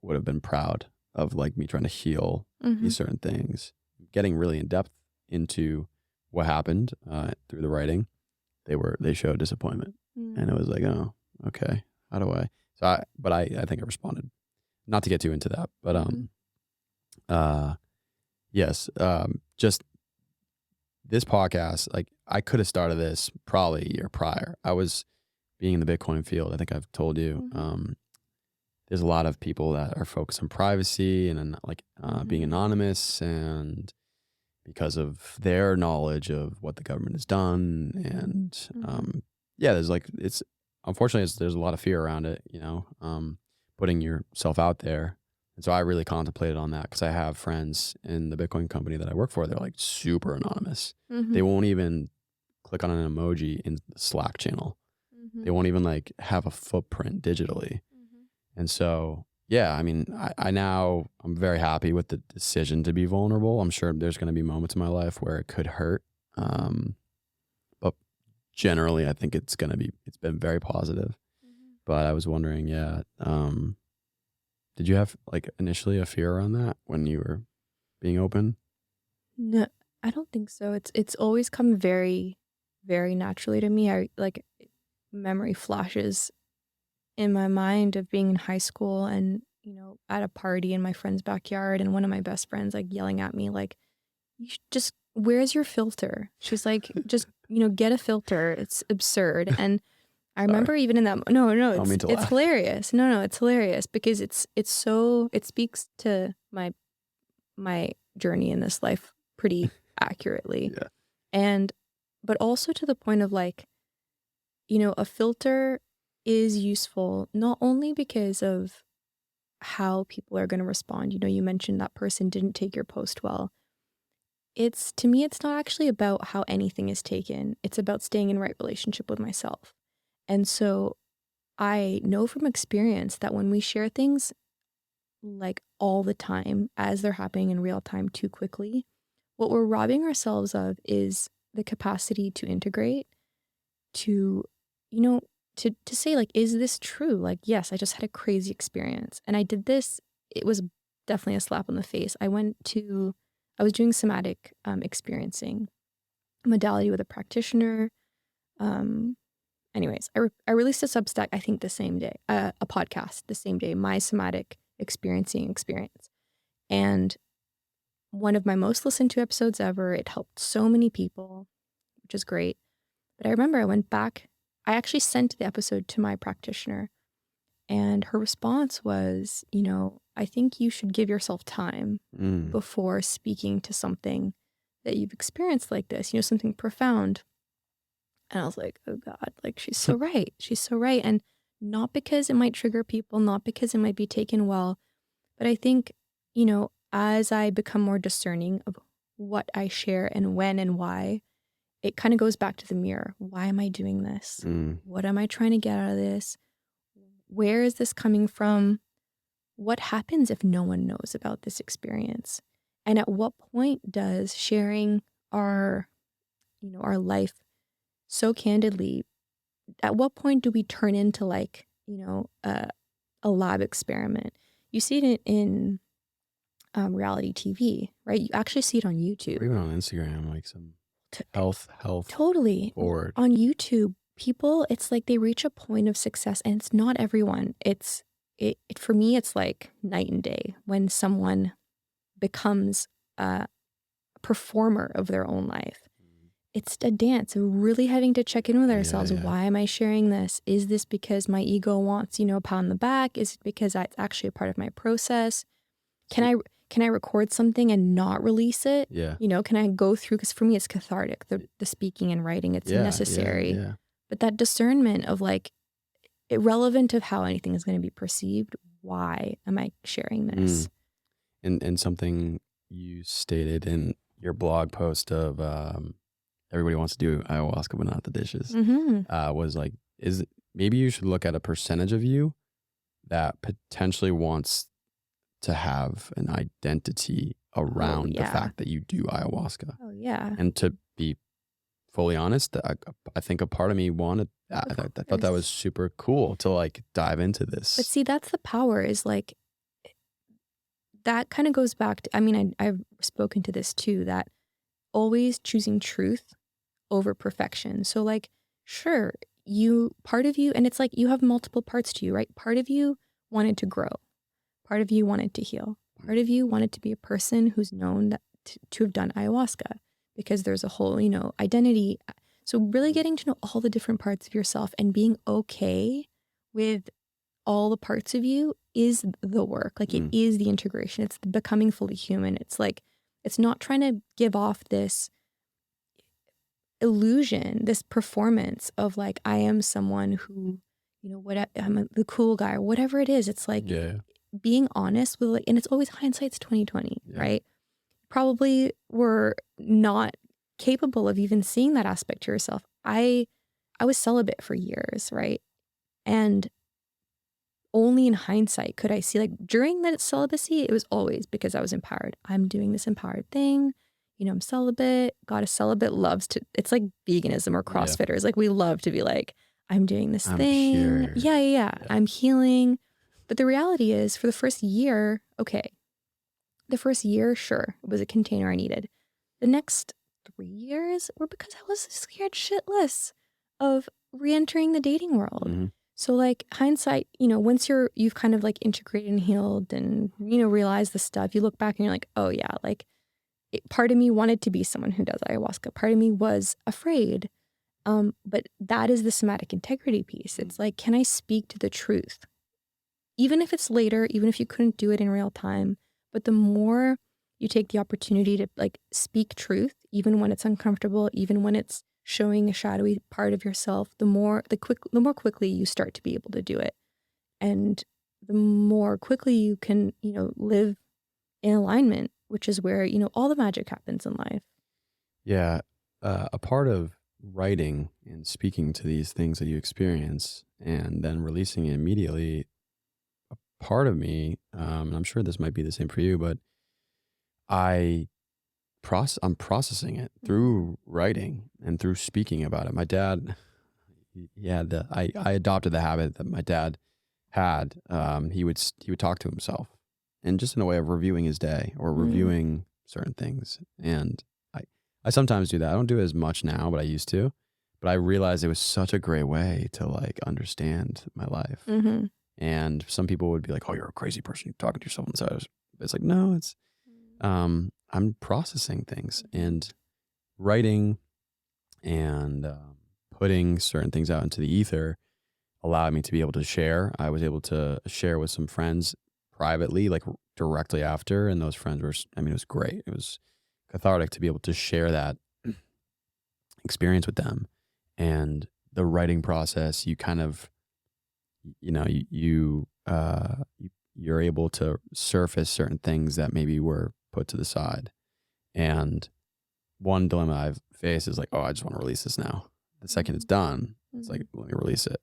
would have been proud of like me trying to heal these certain things, getting really in depth into what happened through the writing. They showed disappointment and it was like, oh, okay, how do I? So I think I responded, not to get too into that, but yes, just this podcast, like I could have started this probably a year prior. I was being in the Bitcoin field. I think I've told you, there's a lot of people that are focused on privacy and like being anonymous, and because of their knowledge of what the government has done. And there's like, it's unfortunately there's a lot of fear around it, you know, putting yourself out there. And so I really contemplated on that because I have friends in the Bitcoin company that I work for. They're like super anonymous. They won't even click on an emoji in the Slack channel. They won't even like have a footprint digitally. And so, yeah, I mean, I'm very happy with the decision to be vulnerable. I'm sure there's going to be moments in my life where it could hurt. But generally, I think it's been very positive. But I was wondering, did you have like initially a fear around that when you were being open? No, I don't think so. It's always come very, very naturally to me. I like memory flashes in my mind of being in high school and, you know, at a party in my friend's backyard and one of my best friends like yelling at me like, you should just, where's your filter? She's like, just, you know, get a filter. It's absurd. And I remember even in that, it's hilarious. No, it's hilarious because it speaks to my journey in this life pretty accurately. But also to the point of like, you know, a filter is useful not only because of how people are going to respond. You know, you mentioned that person didn't take your post well. To me, it's not actually about how anything is taken. It's about staying in right relationship with myself. And so I know from experience that when we share things like all the time as they're happening in real time too quickly, what we're robbing ourselves of is the capacity to integrate, to, you know, to say like, is this true? Like, yes, I just had a crazy experience. And I did this. It was definitely a slap on the face. I was doing somatic experiencing modality with a practitioner. Anyways, I released a Substack, I think the same day, a podcast the same day, my somatic experiencing experience. And one of my most listened to episodes ever. It helped so many people, which is great. But I remember I went back, I actually sent the episode to my practitioner, and her response was, I think you should give yourself time before speaking to something that you've experienced like this, something profound. And I was like, oh God, like she's so right. She's so right. And not because it might trigger people, not because it might be taken well, but I think, as I become more discerning of what I share and when and why, it kind of goes back to the mirror. Why am I doing this? What am I trying to get out of this? Where is this coming from? What happens if no one knows about this experience? And at what point does sharing our life so candidly, at what point do we turn into like, a lab experiment? You see it in reality TV, right? You actually see it on YouTube. Or even on Instagram, like some health. Totally. Forward. On YouTube, people, it's like they reach a point of success, and it's not everyone. For me, it's like night and day when someone becomes a performer of their own life. It's a dance, really having to check in with ourselves. Yeah. Why am I sharing this? Is this because my ego wants, a pat on the back? Is it because it's actually a part of my process? Can I record something and not release it? Yeah. Can I go through, because for me it's cathartic, the speaking and writing, it's necessary. Yeah. But that discernment of like, irrelevant of how anything is going to be perceived, why am I sharing this? And something you stated in your blog post of everybody wants to do ayahuasca but not the dishes, was like, maybe you should look at a percentage of you that potentially wants to have an identity around the fact that you do ayahuasca. Oh yeah. And to be fully honest, I think a part of me wanted that. I thought that was super cool to like dive into this. But see, that's the power, is like, that kind of goes back to, I've spoken to this too, that always choosing truth over perfection. So like, sure, part of you, and it's like you have multiple parts to you, right? Part of you wanted to grow. Part of you wanted to heal. Part of you wanted to be a person who's known to have done ayahuasca, because there's a whole, identity. So really getting to know all the different parts of yourself and being okay with all the parts of you is the work. Like it is the integration. It's the becoming fully human. It's like, it's not trying to give off this illusion, this performance of like, I am someone who, I'm the cool guy or whatever it is. It's like being honest with like, and it's always hindsight's 2020, right? Probably were not capable of even seeing that aspect to yourself. I was celibate for years, right? And only in hindsight could I see, like during that celibacy, it was always because I was empowered. I'm doing this empowered thing. I'm celibate. Goddess celibate loves to, it's like veganism or CrossFitters. Like we love to be like, I'm doing this thing. Cured. Yeah. I'm healing. But the reality is, for the first year, sure, it was a container I needed. The next 3 years were because I was scared shitless of re-entering the dating world. So like hindsight, once you've kind of like integrated and healed and, realized the stuff, you look back and you're like, oh yeah, like part of me wanted to be someone who does ayahuasca. Part of me was afraid. But that is the somatic integrity piece. It's like, can I speak to the truth? Even if it's later, even if you couldn't do it in real time, but the more you take the opportunity to like speak truth, even when it's uncomfortable, even when it's showing a shadowy part of yourself, the more quickly you start to be able to do it. And the more quickly you can, live in alignment, which is where, all the magic happens in life. Yeah. A part of writing and speaking to these things that you experience and then releasing it immediately, a part of me, and I'm sure this might be the same for you, but I'm processing it through writing and through speaking about it. My dad, I adopted the habit that my dad had. He would talk to himself, and just in a way of reviewing his day or reviewing certain things. And I sometimes do that. I don't do it as much now, but I used to. But I realized it was such a great way to like understand my life. Mm-hmm. And some people would be like, "Oh, you're a crazy person. You're talking to yourself." And so it's like, no, it's I'm processing things and writing and putting certain things out into the ether allowed me to be able to share. I was able to share with some friends privately, like directly after, and those friends were, I mean, it was great. It was cathartic to be able to share that experience with them. And the writing process, you kind of, you're able to surface certain things that maybe were put to the side. And one dilemma I've faced is like, oh, I just want to release this now. The second it's done, it's like, let me release it.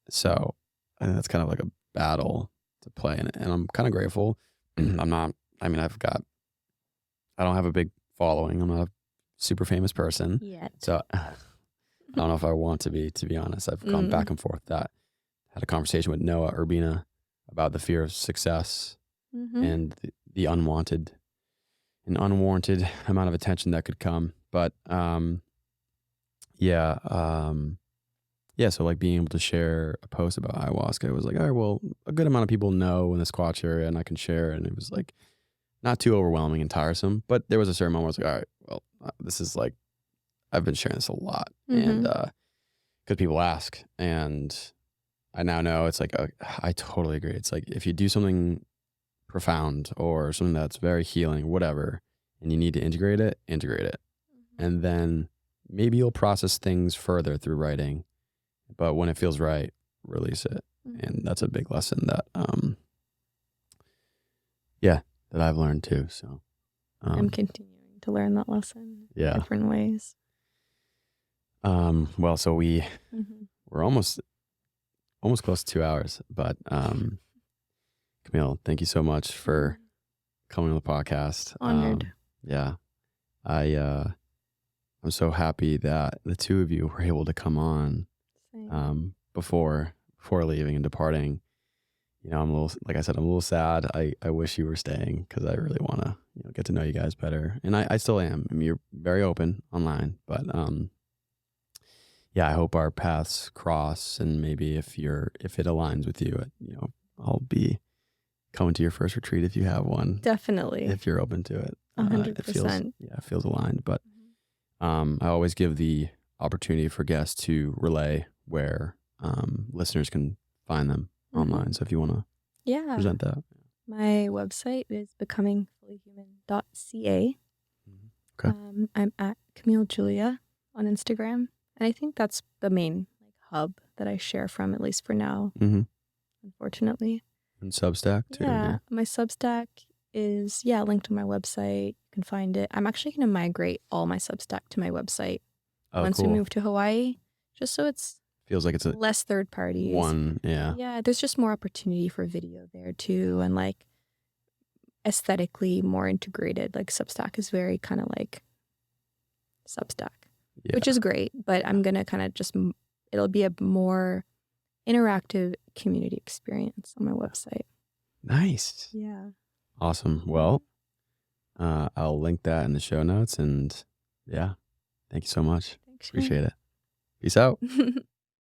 So I think that's kind of like a battle to play in it. And I'm kind of grateful. I don't have a big following. I'm not a super famous person yet. So I don't know if I want to be honest. I've gone back and forth that. Had a conversation with Noah Urbina about the fear of success and the unwanted and unwarranted amount of attention that could come. But so like being able to share a post about ayahuasca, it was like, all right, well, a good amount of people know in the Squatch area and I can share. And it was like not too overwhelming and tiresome, but there was a certain moment where I was like, all right, well, this is like, I've been sharing this a lot and because people ask, and I now know it's like, I totally agree. It's like if you do something profound or something that's very healing, whatever, and you need to integrate it. And then maybe you'll process things further through writing, but when it feels right, release it. And that's a big lesson that, that I've learned too. So I'm continuing to learn that lesson in different ways. Well, so we're almost close to 2 hours, but Camille, thank you so much for coming on the podcast. Honored. I'm so happy that the two of you were able to come on before leaving and departing. I'm a little sad. I wish you were staying because I really want to get to know you guys better, and I still am. I mean, you're very open online, but I hope our paths cross, and maybe if it aligns with you, I'll be coming to your first retreat if you have one. Definitely. If you're open to it. 100%. It feels aligned. But I always give the opportunity for guests to relay where listeners can find them online. So if you want to present that. My website is becomingfullyhuman.ca. Okay. I'm at Camille Julia on Instagram. And I think that's the main hub that I share from, at least for now, unfortunately. And Substack too? Yeah, my Substack is, linked to my website. You can find it. I'm actually going to migrate all my Substack to my website once we move to Hawaii, just so it's feels like it's less third parties. Yeah, there's just more opportunity for video there too, and aesthetically more integrated. Like Substack is very kind of like Substack. Yeah. Which is great, but I'm going to kind of it'll be a more interactive community experience on my website. Nice. Yeah. Awesome. Well, I'll link that in the show notes, and thank you so much. Thanks, appreciate it. Peace out.